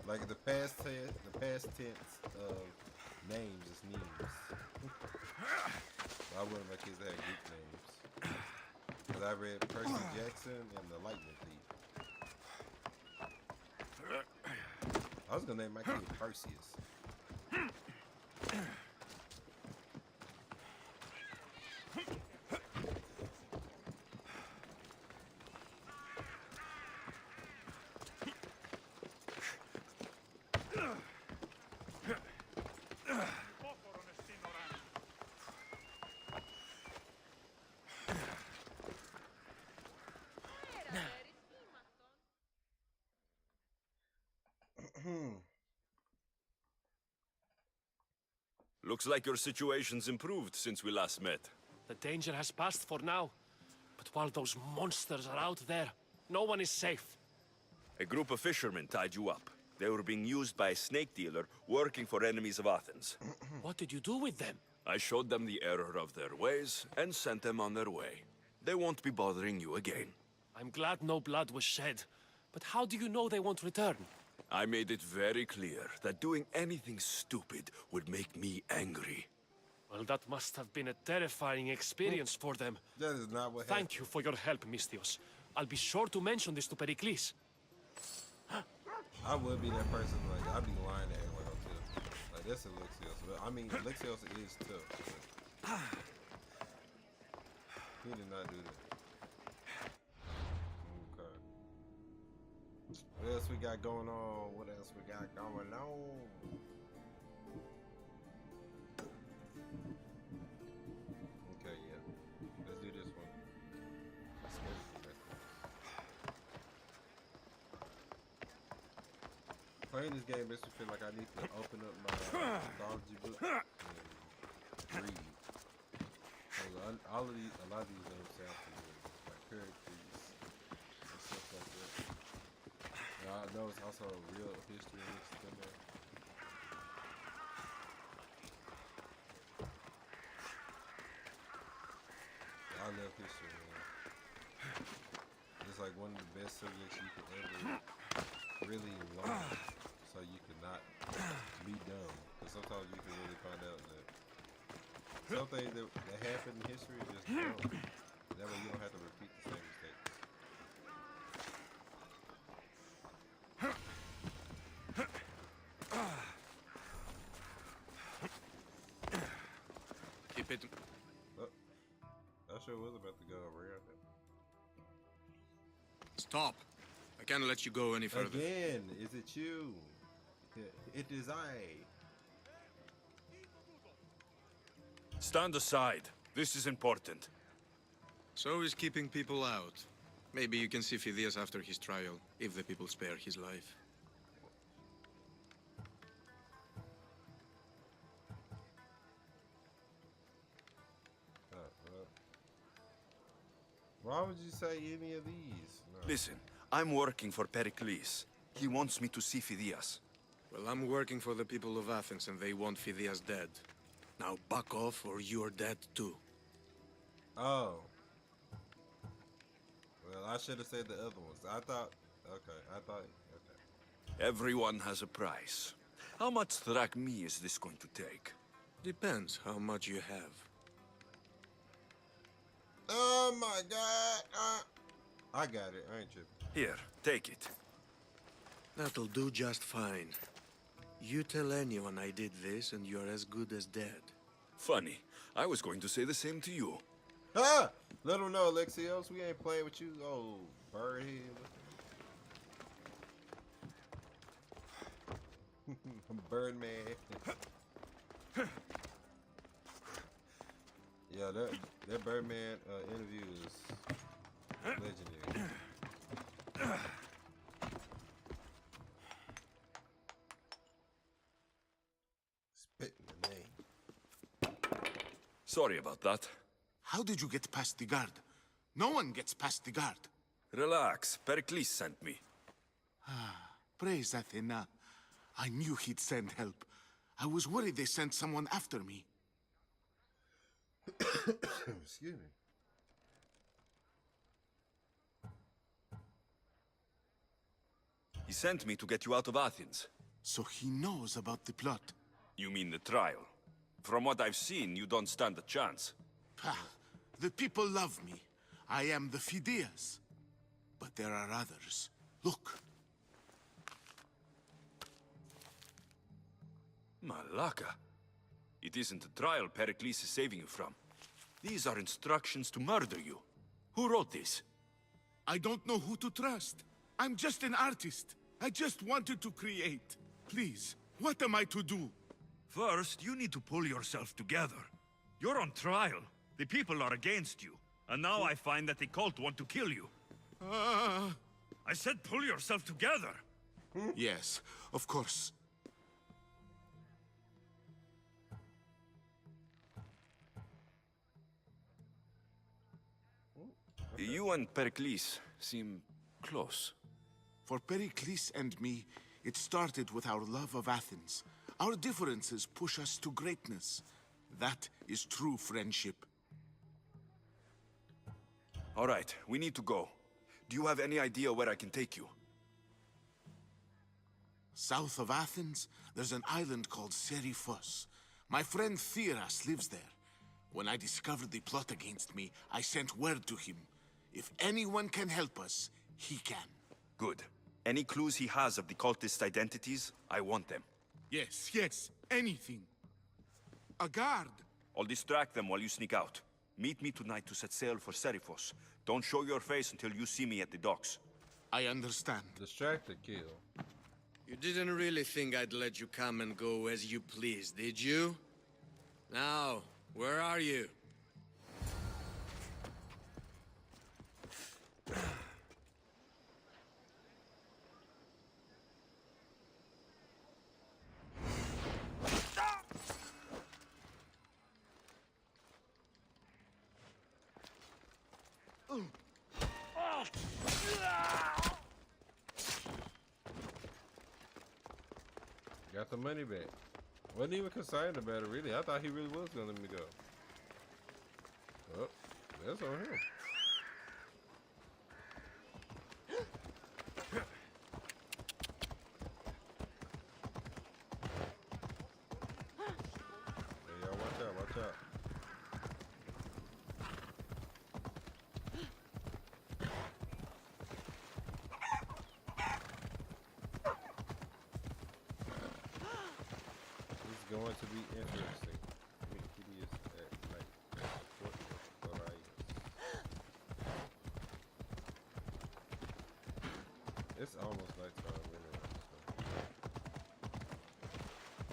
Like the past tense of names is memes. So I wanted my kids to have Greek names. Because I read Percy Jackson and the Lightning Thief. I was gonna name my kid Perseus. Looks like your situation's improved since we last met. The danger has passed for now. But while those monsters are out there, no one is safe. A group of fishermen tied you up. They were being used by a snake dealer working for enemies of Athens. What did you do with them? I showed them the error of their ways and sent them on their way. They won't be bothering you again. I'm glad no blood was shed. But how do you know they won't return? I made it very clear that doing anything stupid would make me angry. Well, that must have been a terrifying experience for them. That is not what happened. Thank you for your help, Misthios. I'll be sure to mention this to Pericles. I would be that person, like, I'd be lying to everyone too. Like, that's Alexios. But, I mean, Alexios is tough. But he did not do that. Okay. What else we got going on? What else we got going on? Okay, yeah. Let's do this one. Playing this game makes me feel like I need to open up my mythology book and read. A lot of these names sound familiar, like Pericles and stuff like that. And I know it's also real history mixed in there. I love history, man. It's like one of the best subjects you could ever really learn, so you could not be dumb. Because sometimes you can really find out that some things that happen in history is just dumb. That way you don't have to repeat the same mistakes. Keep it. Oh, I sure was about to go around it. Stop. I can't let you go any further. Again, is it you? It is I. Stand aside. This is important. So is keeping people out. Maybe you can see Phidias after his trial, if the people spare his life. Why would you say any of these? No. Listen, I'm working for Pericles. He wants me to see Phidias. Well, I'm working for the people of Athens, and they want Phidias dead. Now back off, or you're dead too. Oh. Well, I should have said the other ones. Okay. Everyone has a price. How much drachmae is this going to take? Depends how much you have. Oh my God. I got it. I ain't tripping. Here, take it. That'll do just fine. You tell anyone I did this, and you're as good as dead. Funny. I was going to say the same to you. Ah! Let them know, Alexios. We ain't playing with you. Oh, birdhead. Birdman. Yeah, that Birdman interview is legendary. Spitting the name. Sorry about that. How did you get past the guard? No one gets past the guard. Relax. Pericles sent me. Praise Athena. I knew he'd send help. I was worried they sent someone after me. Excuse me. He sent me to get you out of Athens. So he knows about the plot. You mean the trial? From what I've seen, you don't stand a chance. The people love me. I am the Phidias. But there are others. Look. Malaka. It isn't a trial Pericles is saving you from. These are instructions to murder you. Who wrote this? I don't know who to trust. I'm just an artist. I just wanted to create. Please, what am I to do? First, you need to pull yourself together. You're on trial. The people are against you. And now I find that the cult want to kill you. I said pull yourself together. Yes, of course. You and Pericles seem close. For Pericles and me, it started with our love of Athens. Our differences push us to greatness. That is true friendship. All right, we need to go. Do you have any idea where I can take you? South of Athens, there's an island called Seriphos. My friend Theras lives there. When I discovered the plot against me, I sent word to him. If anyone can help us, he can. Good. Any clues he has of the cultist identities, I want them. Yes, anything. A guard. I'll distract them while you sneak out. Meet me tonight to set sail for Seriphos. Don't show your face until you see me at the docks. I understand. Distract or kill. You didn't really think I'd let you come and go as you please, did you? Now, where are you? Got the money back. Wasn't even concerned about it, really. I thought he really was gonna let me go. Oh, that's on him. Hey, y'all, watch out, watch out. Going to be interesting. Hideous at night. It's almost nighttime anyway.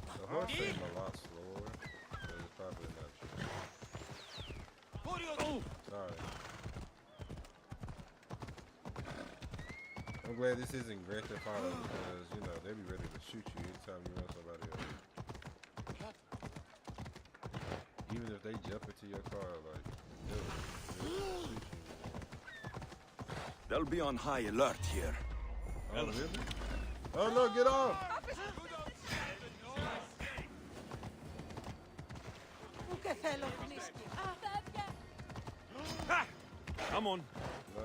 So. The horse seems a lot slower, but it's probably not true. Sorry. I'm glad this isn't Grand Theft Auto because, you know, they be ready to shoot you anytime you run somebody else. Even if they jump into your car, like, they'll shoot you. They'll be on high alert here. Oh, really? Oh, no, get off! Come on. No.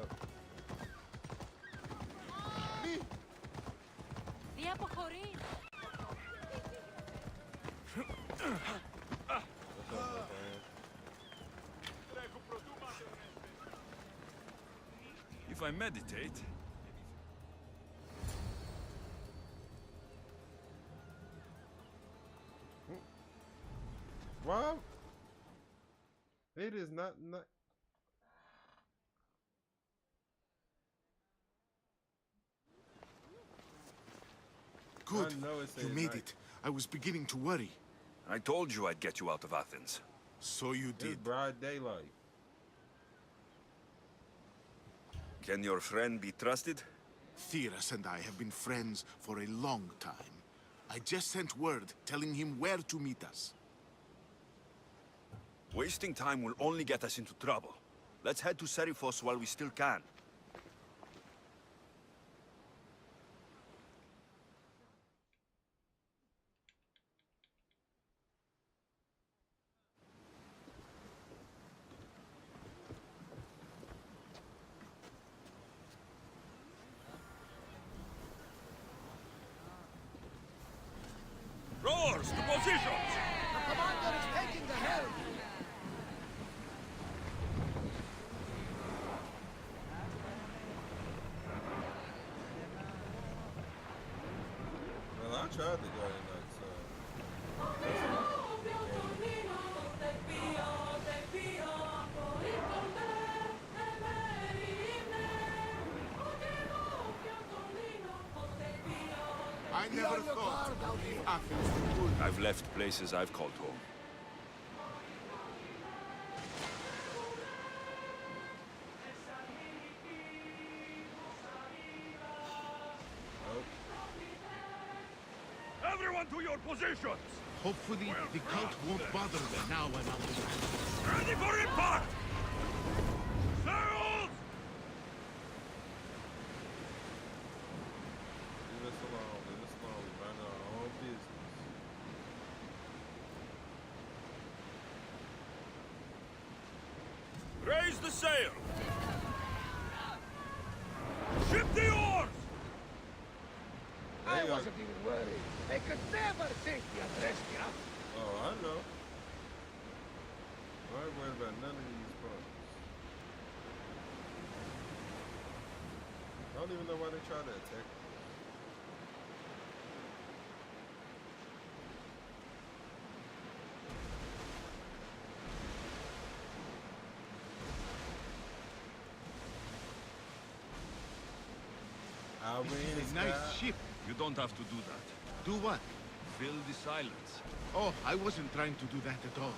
If I meditate, Wow. It is not. Good. I know it's You at made night. it. I was beginning to worry. I told you I'd get you out of Athens. So you It's did. broad daylight. Can your friend be trusted? Theras and I have been friends for a long time. I just sent word telling him where to meet us. Wasting time will only get us into trouble. Let's head to Seriphos while we still can. rowers to positions! The commander is taking the helm! Well, I tried to go tonight, so. I never thought Athens would. I've left places I've called home. Everyone to your positions! Hopefully, the cult won't bother them now I'm out of Athens. Ready for impact! Sails! Raise the sail! Ship the oars! I wasn't even worried. They could never take the Adrestia. Oh, I know. I ain't worried about none of these parts. I don't even know why they tried to attack. Nice ship. You don't have to do that. Do what? Fill the silence. Oh, I wasn't trying to do that at all.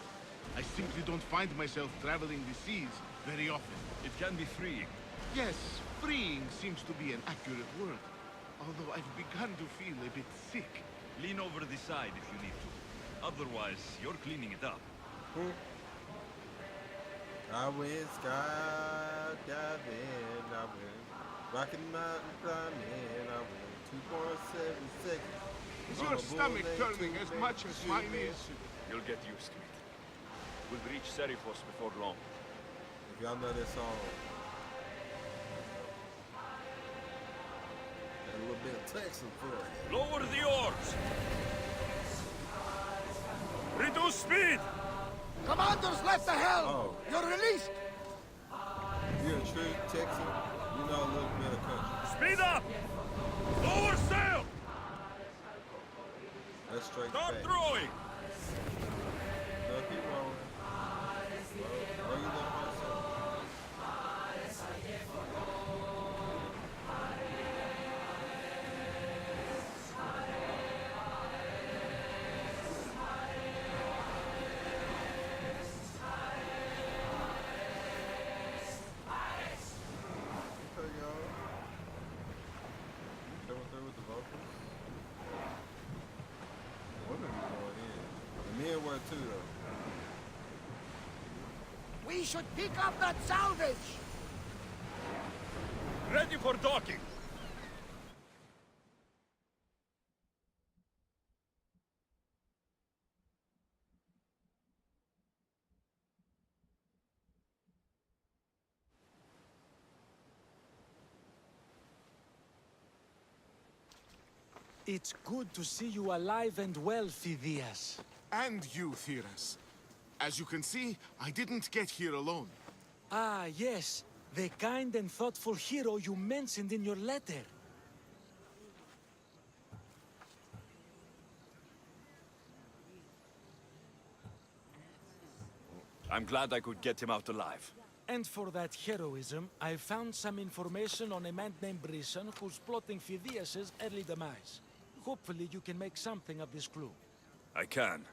I simply don't find myself traveling the seas very often. It can be freeing. Yes, freeing seems to be an accurate word. Although I've begun to feel a bit sick. Lean over the side if you need to. Otherwise, you're cleaning it up. I went skydiving, I went Rocky Mountain climbing, I went 2.7 seconds. Is your stomach turning as much as mine is? You'll get used to it. We'll reach Serifos before long. If y'all know that song, a little bit of Texan for it. Lower the oars! Reduce speed! Commanders left the helm! Oh. You're released! You're a true Texan, you know a little bit of country. Speed up! Lower sail! That's straight Start back. throwing! No, keep rolling. Roll your little horse. Okay, y'all. Coming through with the vocals. Women be going in. The men were too, though. We should pick up that salvage! Ready for docking! It's good to see you alive and well, Phidias. And you, Theras. As you can see, I didn't get here alone. Ah, yes. The kind and thoughtful hero you mentioned in your letter. I'm glad I could get him out alive. And for that heroism, I found some information on a man named Brisson who's plotting Phidias' early demise. Hopefully you can make something of this clue. I can.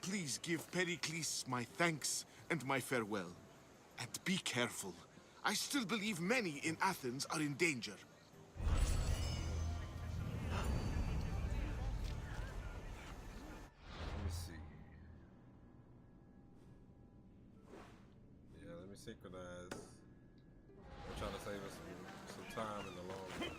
Please give Pericles my thanks and my farewell. And be careful. I still believe many in Athens are in danger. Let me see. Yeah, let me synchronize. I'm trying to save us some time in the long run.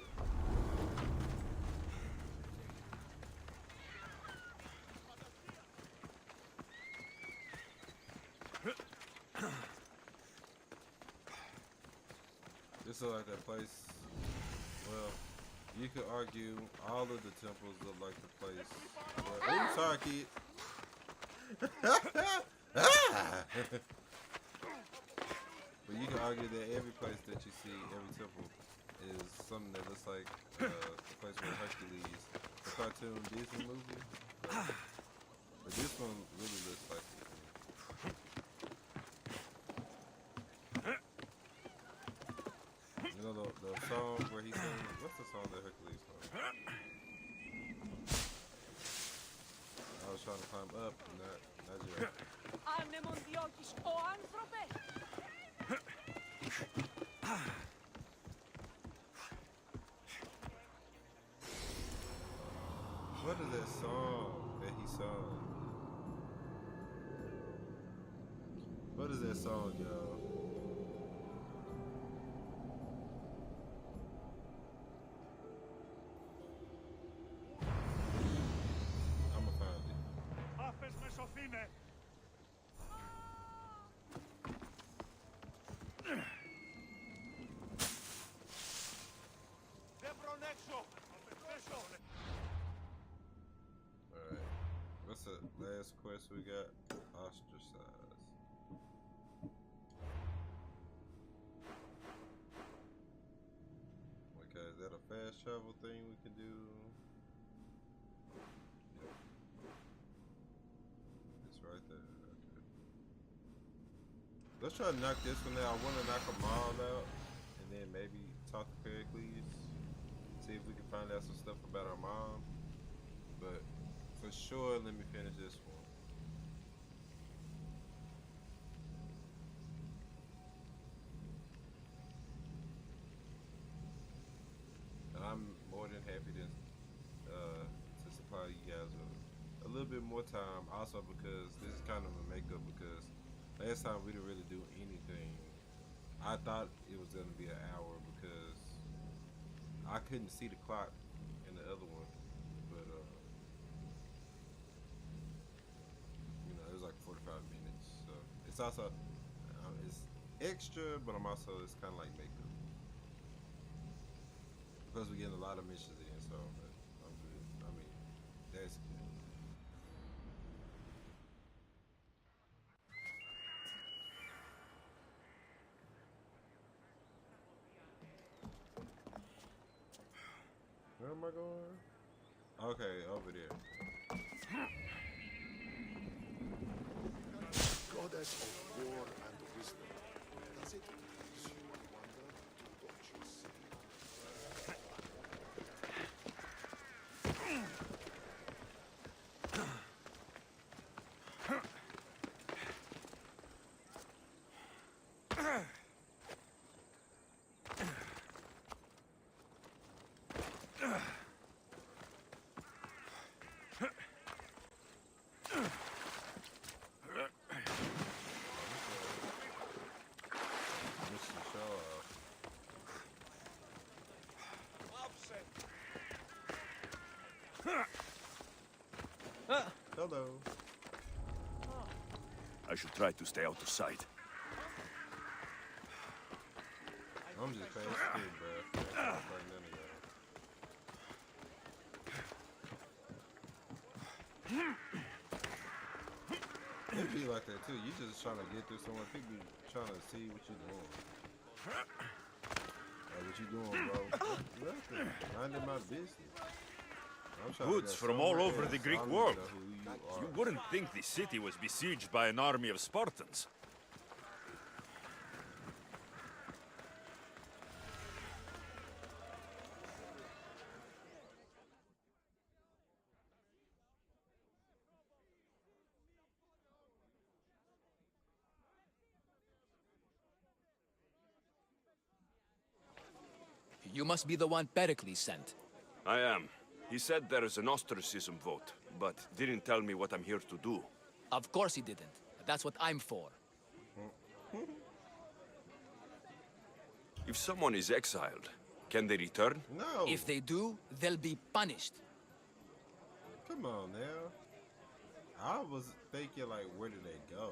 This is like that place. Well, you could argue all of the temples look like the place. Oh, sorry, kid. But you can argue that every place that you see, every temple, is something that looks like the place where Hercules, the cartoon Disney movie. But this one really looks like it. You know the song where he sings, what's the song that Hercules sung? I was trying to climb up, not yet. What is that song that he sung? What is that song, y'all? I'ma find it. last quest we got, ostracized. Okay, is that a fast travel thing we can do? Yep. It's right there. Okay. Let's try to knock this one out. I want to knock them all out, and then maybe talk to Pericles. See if we can find out some stuff about our mom. But for sure, let me finish this one. And I'm more than happy to supply you guys with a little bit more time. Also because this is kind of a makeup because last time we didn't really do anything. I thought it was going to be an hour because I couldn't see the clock in the other one, but you know, it was like 45 minutes. So it's also it's extra, but it's kind of like makeup because we're getting a lot of missions in. So I'm good. I mean, that's good. Where am I going? Okay, over there. Goddess of war and wisdom. Does it please you, I wonder, to watch you see? Hello. I should try to stay out of sight. I'm just fast kid, bro. I can't find none of y'all. It be like that too. You just trying to get through somewhere. People trying to see what you doing. Like, what you doing, bro? Nothing. Minding my business. Goods from all over the Greek world. You wouldn't think the city was besieged by an army of Spartans. You must be the one Pericles sent. I am. He said there is an ostracism vote, but didn't tell me what I'm here to do. Of course he didn't. That's what I'm for. If someone is exiled, can they return? No. If they do, they'll be punished. Come on now. I was thinking like, where did they go?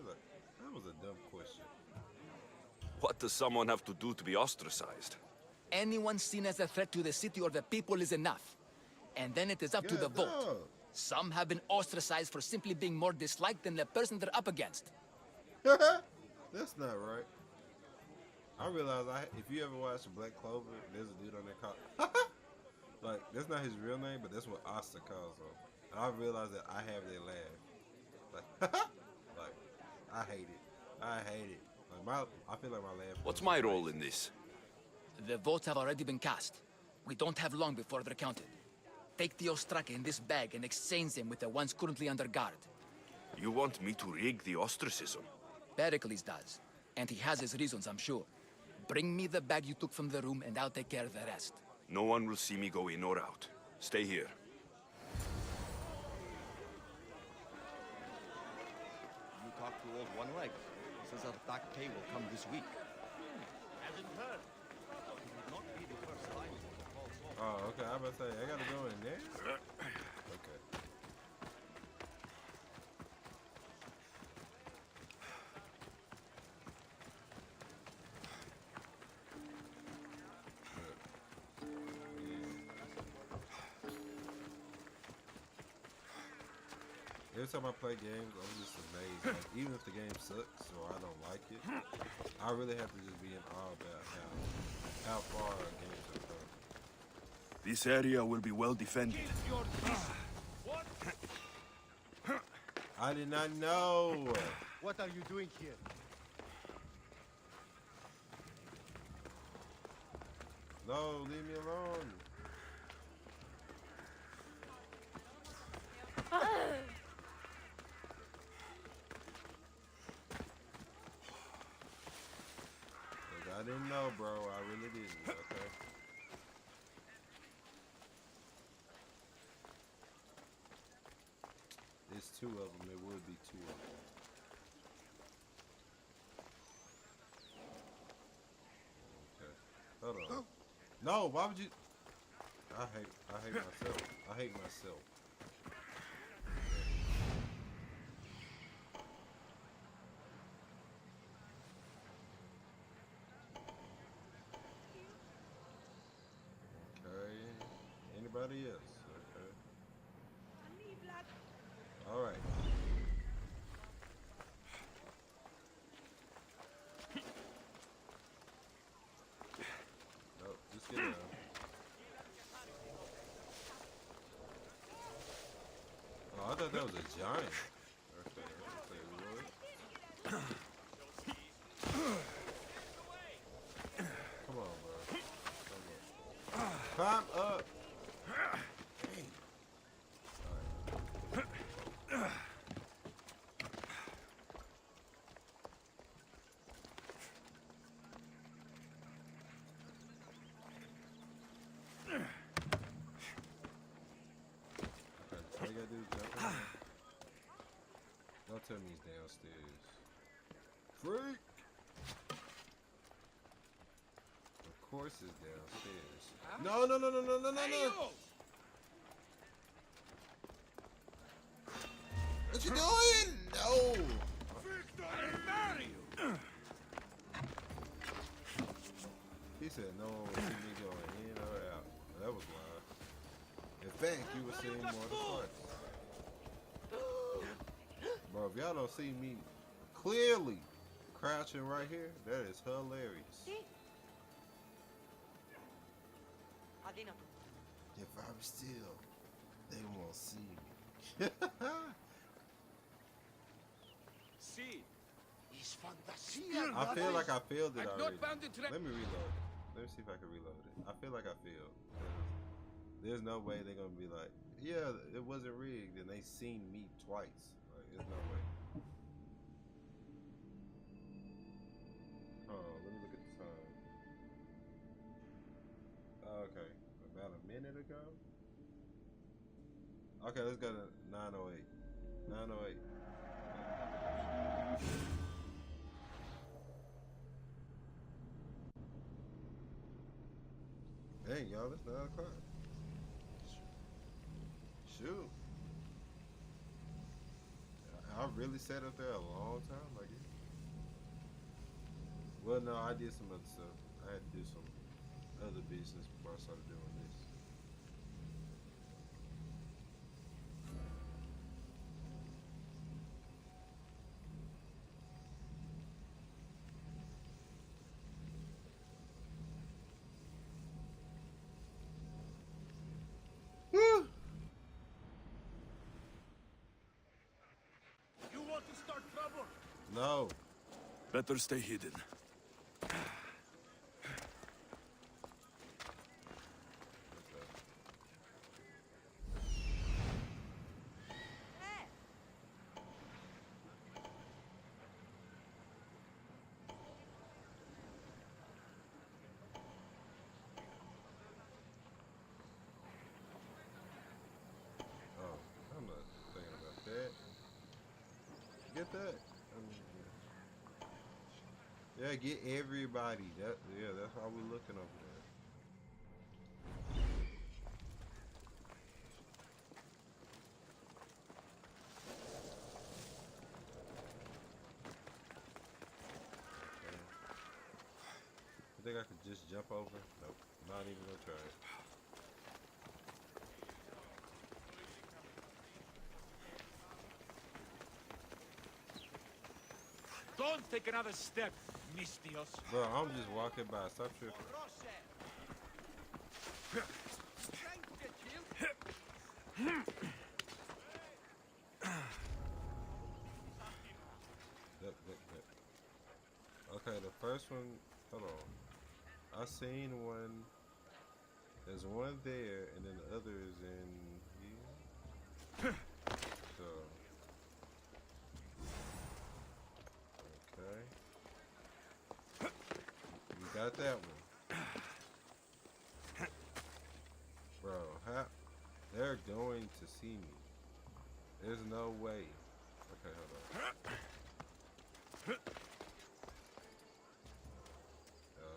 Like, that was a dumb question. What does someone have to do to be ostracized? Anyone seen as a threat to the city or the people is enough. And then it is up to the vote. Some have been ostracized for simply being more disliked than the person they're up against. That's not right. I realize if you ever watch Black Clover, there's a dude on there called like, that's not his real name, but that's what Asta calls him. And I realized that I have that laugh. Like, like, I hate it. I hate it. Like I feel like my laugh. What's my role in this? The votes have already been cast. We don't have long before they're counted. Take the ostraka in this bag and exchange them with the ones currently under guard. You want me to rig the ostracism? Pericles does. And he has his reasons, I'm sure. Bring me the bag you took from the room and I'll take care of the rest. No one will see me go in or out. Stay here. You talked to old One Leg. Says our back pay will come this week. Hasn't heard. It would not be the first time for the false hope. Oh, okay. I was about to say, I gotta go in there? Okay. Every time I play games, I'm just amazed. Like, even if the game sucks or I don't like it, I really have to just be in awe about how far games have come. This area will be well defended. I did not know. What are you doing here? No, leave me alone. I didn't know, bro. I really didn't. Okay. There's two of them. There would be two of them. Okay. Hold on. No, why would you? I hate myself. I hate myself. Anybody else? Okay. All right. No, just get down. Oh, I thought that was a giant. Okay, come on, bro. Climb up. Don't tell me he's downstairs. Freak! Of course it's downstairs. No! What you doing? No! He said no one would see me going in or out. That was lying. In fact, you were seeing more than twice. Bro, if y'all don't see me clearly crouching right here, that is hilarious. If I'm still, they won't see me. I feel like I failed it already. Let me reload it. Let me see if I can reload it. I feel like I failed. There's no way they're gonna be like, yeah, it wasn't rigged, and they seen me twice. Like, there's no way. Oh, let me look at the time. Okay, about a minute ago. Okay, let's go to 9:08. 9:08. Dang, y'all, it's 9 o'clock. Shoot. I really sat up there a long time, like it. Well, no, I did some other stuff. I had to do some other business before I started doing this. Woo! You want to start trouble? No. Better stay hidden. Get that. Yeah, get everybody. That's why we're looking over there. Okay. You think I could just jump over? Nope. Not even gonna try it. Don't take another step, Mistios. Bro, I'm just walking by. Stop tripping. Yep. Okay, the first one. Hold on. I seen one. There's one there, and then the other is in here. So. Okay. We got that one. Bro, how? They're going to see me. There's no way. Okay, hold on.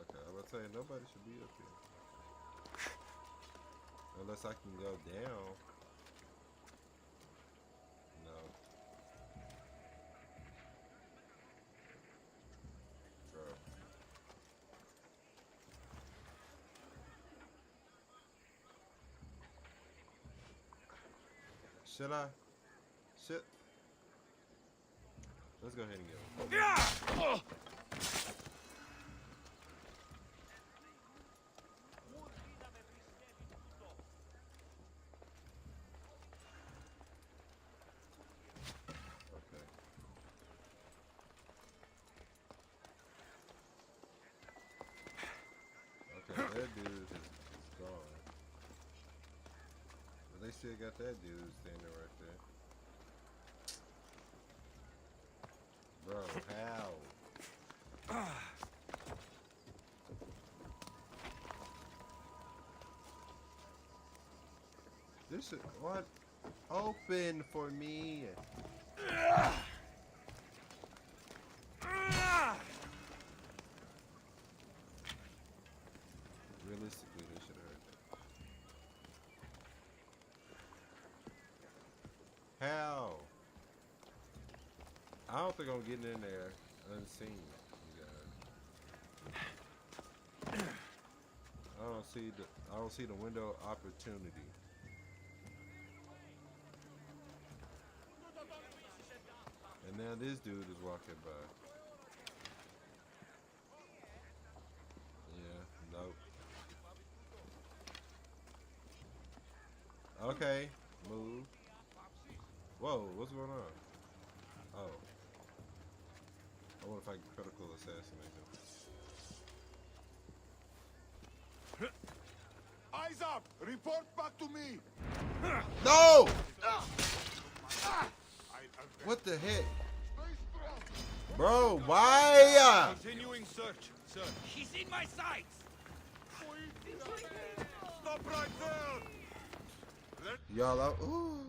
Okay, I'm about to say nobody should be up here. Unless I can go down. No. Bro. Should I? Shit. Let's go ahead and get him. Yeah! Okay, that dude is gone. But they still got that dude standing right there. Bro, how? This is what? Open for me. Realistically, they should have heard that. How? I don't think I'm getting in there unseen. I don't see the window of opportunity. And now this dude is walking by. Yeah, nope. Okay, move. Whoa, what's going on? Oh. I wonder if I can critical assassinate him. Eyes up! Report back to me! No! What the heck? Bro, why? Continuing search, sir. He's in my sights! Stop right there! Y'all out. Ooh.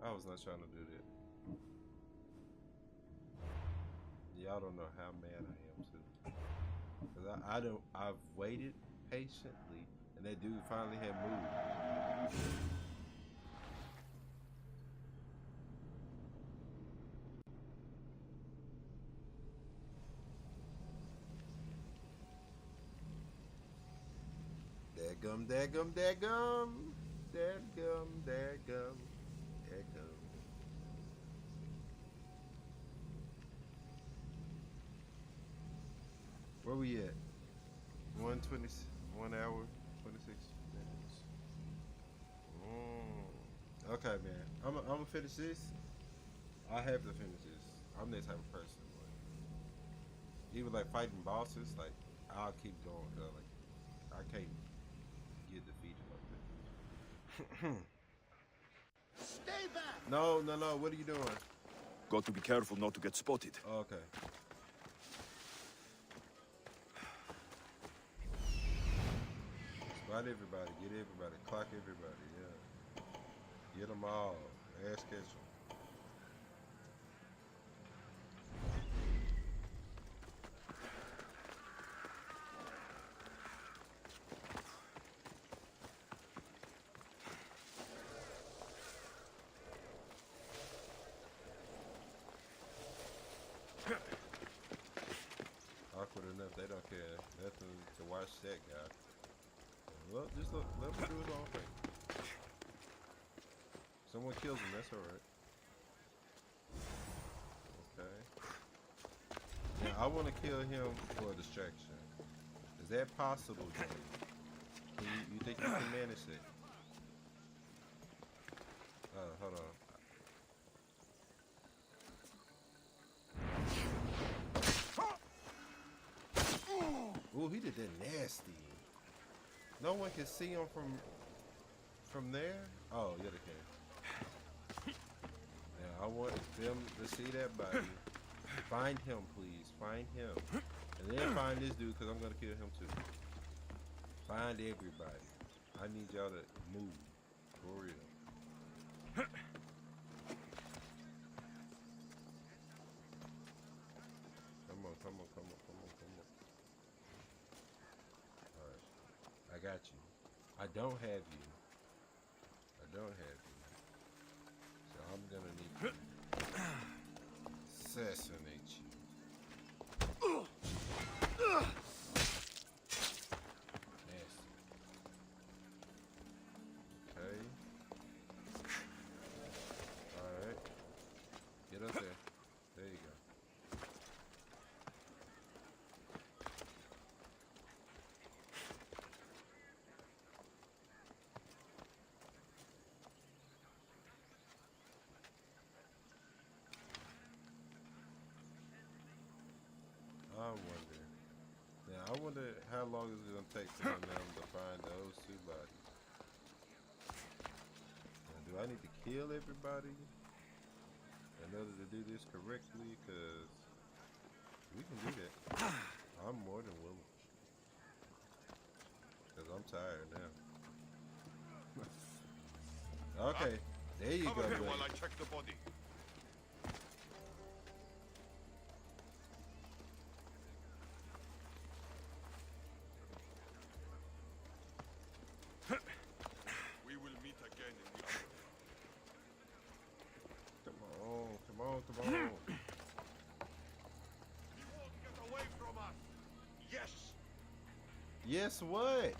I was not trying to do that. Y'all don't know how mad I am too. Cause I've waited patiently, and that dude finally had moved. Dadgum. Where we at? 1:20, 1 hour, 26 minutes. Okay, man. I'm gonna finish this. I have to finish this. I'm that type of person. Like, even like fighting bosses, like I'll keep going. Cause like I can't get defeated like that. Stay back! No. What are you doing? Got to be careful not to get spotted. Okay. Spot everybody, get everybody, clock everybody, yeah. Get them all, ass catch them. Awkward enough, they don't care nothing to watch that guy. Well, just let him do his own thing. Someone kills him, that's alright. I want to kill him for a distraction. Is that possible, James? You think you can manage it? Hold on. Ooh, he did that nasty. No one can see him from there? Oh, yeah, they can. Yeah, I want them to see that body. Find him, please. Find him. And then find this dude, because I'm going to kill him too. Find everybody. I need y'all to move. For real. Come on, come on, come on, come on, come on. Alright. I got you. I don't have you. I don't have you. So I'm gonna need to assassinate you. Nasty. Okay. Alright. Get up there. There you go. I wonder. Now, I wonder how long it's going to take for them to find those two bodies. Now, do I need to kill everybody in order to do this correctly? Because we can do that. I'm more than willing. Because I'm tired now. Okay, there you go, Cover him buddy. while I check the body. We will meet again in the underworld. Come on, come on, come on. He won't get away from us. Yes. Yes, what?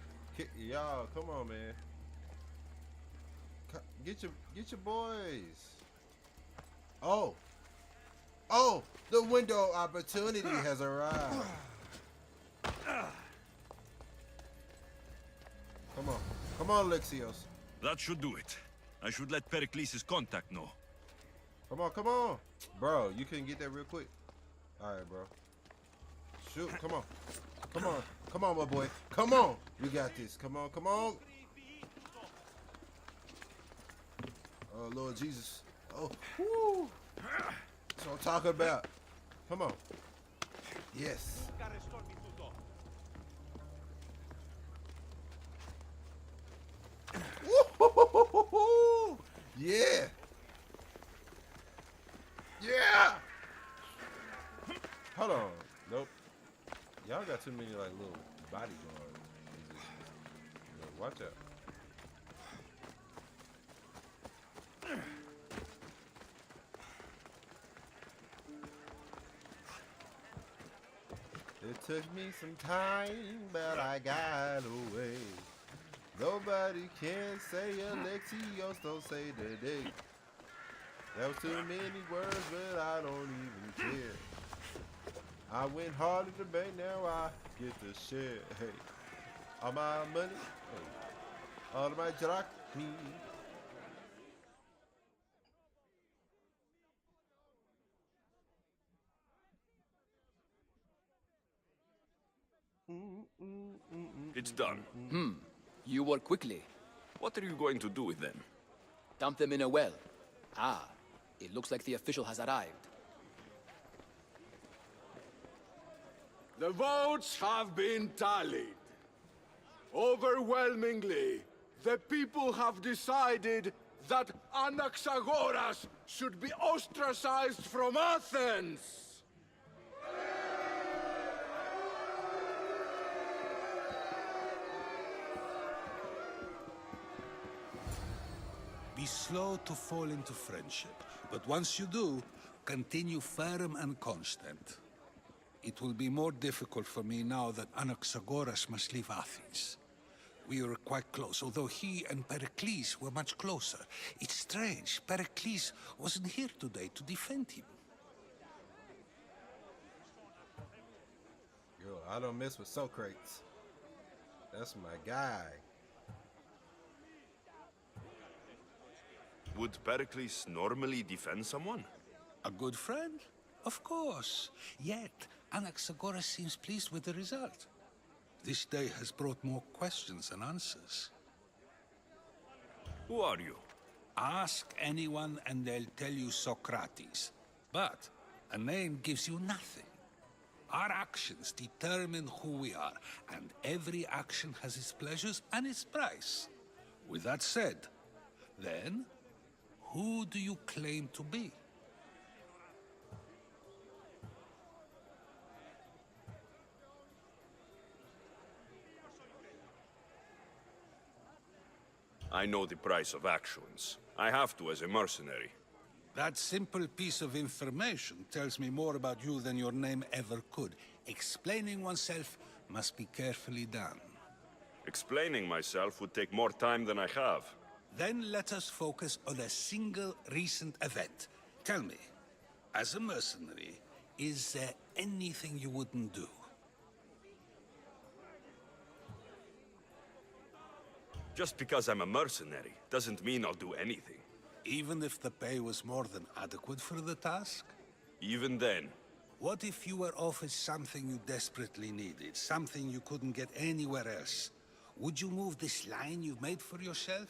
Y'all, come on, man. Get your boys. Oh, the window of opportunity has arrived. Come on, Alexios. That should do it. I should let Pericles' contact know. Come on, bro. You can get that real quick. All right, bro. Shoot, come on, my boy. Come on, you got this. Come on. Oh, Lord Jesus. Oh, whoo. That's what I'm talking about. Come on. Yes. Woo-hoo-hoo-hoo-hoo. Yeah. Yeah. Hold on. Nope. Y'all got too many like little bodyguards. Watch out. It took me some time, but I got away. Nobody can say Alexios, don't say the date. That was too many words, but I don't even care. I went hard in the bank, now I get to share. Hey, all my money, hey, all of my drachmi. It's done. You work quickly. What are you going to do with them? Dump them in a well. Ah, it looks like the official has arrived. The votes have been tallied. Overwhelmingly, the people have decided that Anaxagoras should be ostracized from Athens. Be slow to fall into friendship, but once you do, continue firm and constant. It will be more difficult for me now that Anaxagoras must leave Athens. We were quite close, although he and Pericles were much closer. It's strange, Pericles wasn't here today to defend him. Yo, I don't mess with Socrates. That's my guy. Would Pericles normally defend someone? A good friend? Of course. Yet, Anaxagoras seems pleased with the result. This day has brought more questions than answers. Who are you? Ask anyone and they'll tell you Socrates. But a name gives you nothing. Our actions determine who we are, and every action has its pleasures and its price. With that said, then, who do you claim to be? I know the price of actions. I have to as a mercenary. That simple piece of information tells me more about you than your name ever could. Explaining oneself must be carefully done. Explaining myself would take more time than I have. Then let us focus on a single recent event. Tell me, as a mercenary, is there anything you wouldn't do? Just because I'm a mercenary doesn't mean I'll do anything. Even if the pay was more than adequate for the task? Even then. What if you were offered something you desperately needed, something you couldn't get anywhere else? Would you move this line you've made for yourself?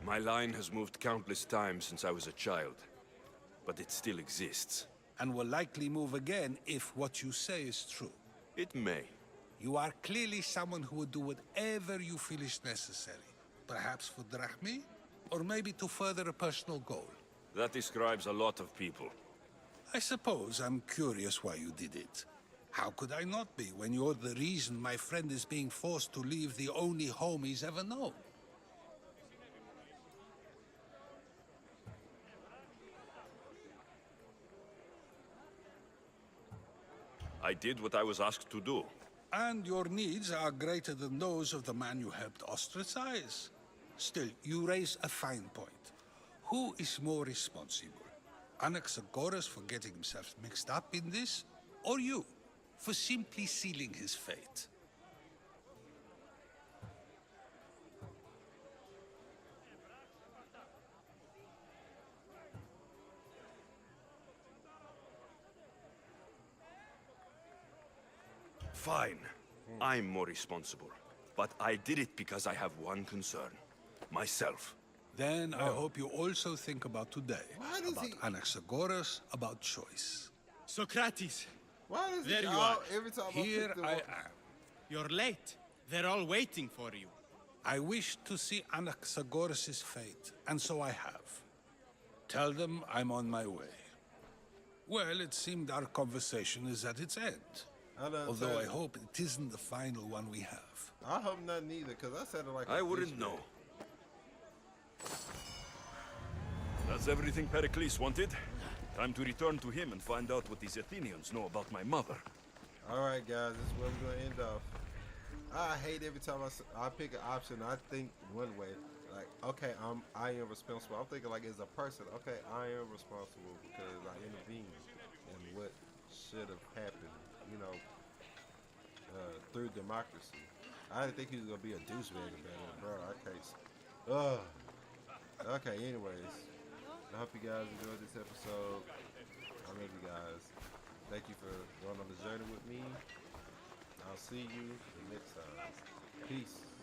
My line has moved countless times since I was a child, but it still exists. And will likely move again if what you say is true. It may. You are clearly someone who would do whatever you feel is necessary. Perhaps for drachmi, or maybe to further a personal goal. That describes a lot of people. I suppose I'm curious why you did it. How could I not be when you're the reason my friend is being forced to leave the only home he's ever known? I did what I was asked to do. And your needs are greater than those of the man you helped ostracize. Still, you raise a fine point. Who is more responsible? Anaxagoras for getting himself mixed up in this, or you, for simply sealing his fate? Fine. I'm more responsible. But I did it because I have one concern. Myself. Then I hope you also think about today. About Anaxagoras, about choice. Socrates! Why does there he you are. Every time Here I I pick them am. You're late. They're all waiting for you. I wish to see Anaxagoras' fate, and so I have. Tell them I'm on my way. Well, it seemed our conversation is at its end. Although I hope it isn't the final one we have. I hope not neither, because I said it like I wouldn't know. That's everything Pericles wanted. Time to return to him and find out what these Athenians know about my mother. Alright guys, this is where we're going to end off. I hate every time I pick an option, I think one way. Like, okay, I am responsible. I'm thinking like as a person, okay, I am responsible because I intervened in what should have happened, you know, through democracy. I didn't think he was going to be a douchebag about it, bro. I can't. Okay, anyways. I hope you guys enjoyed this episode. I love you guys. Thank you for going on the journey with me. I'll see you the next time. Peace.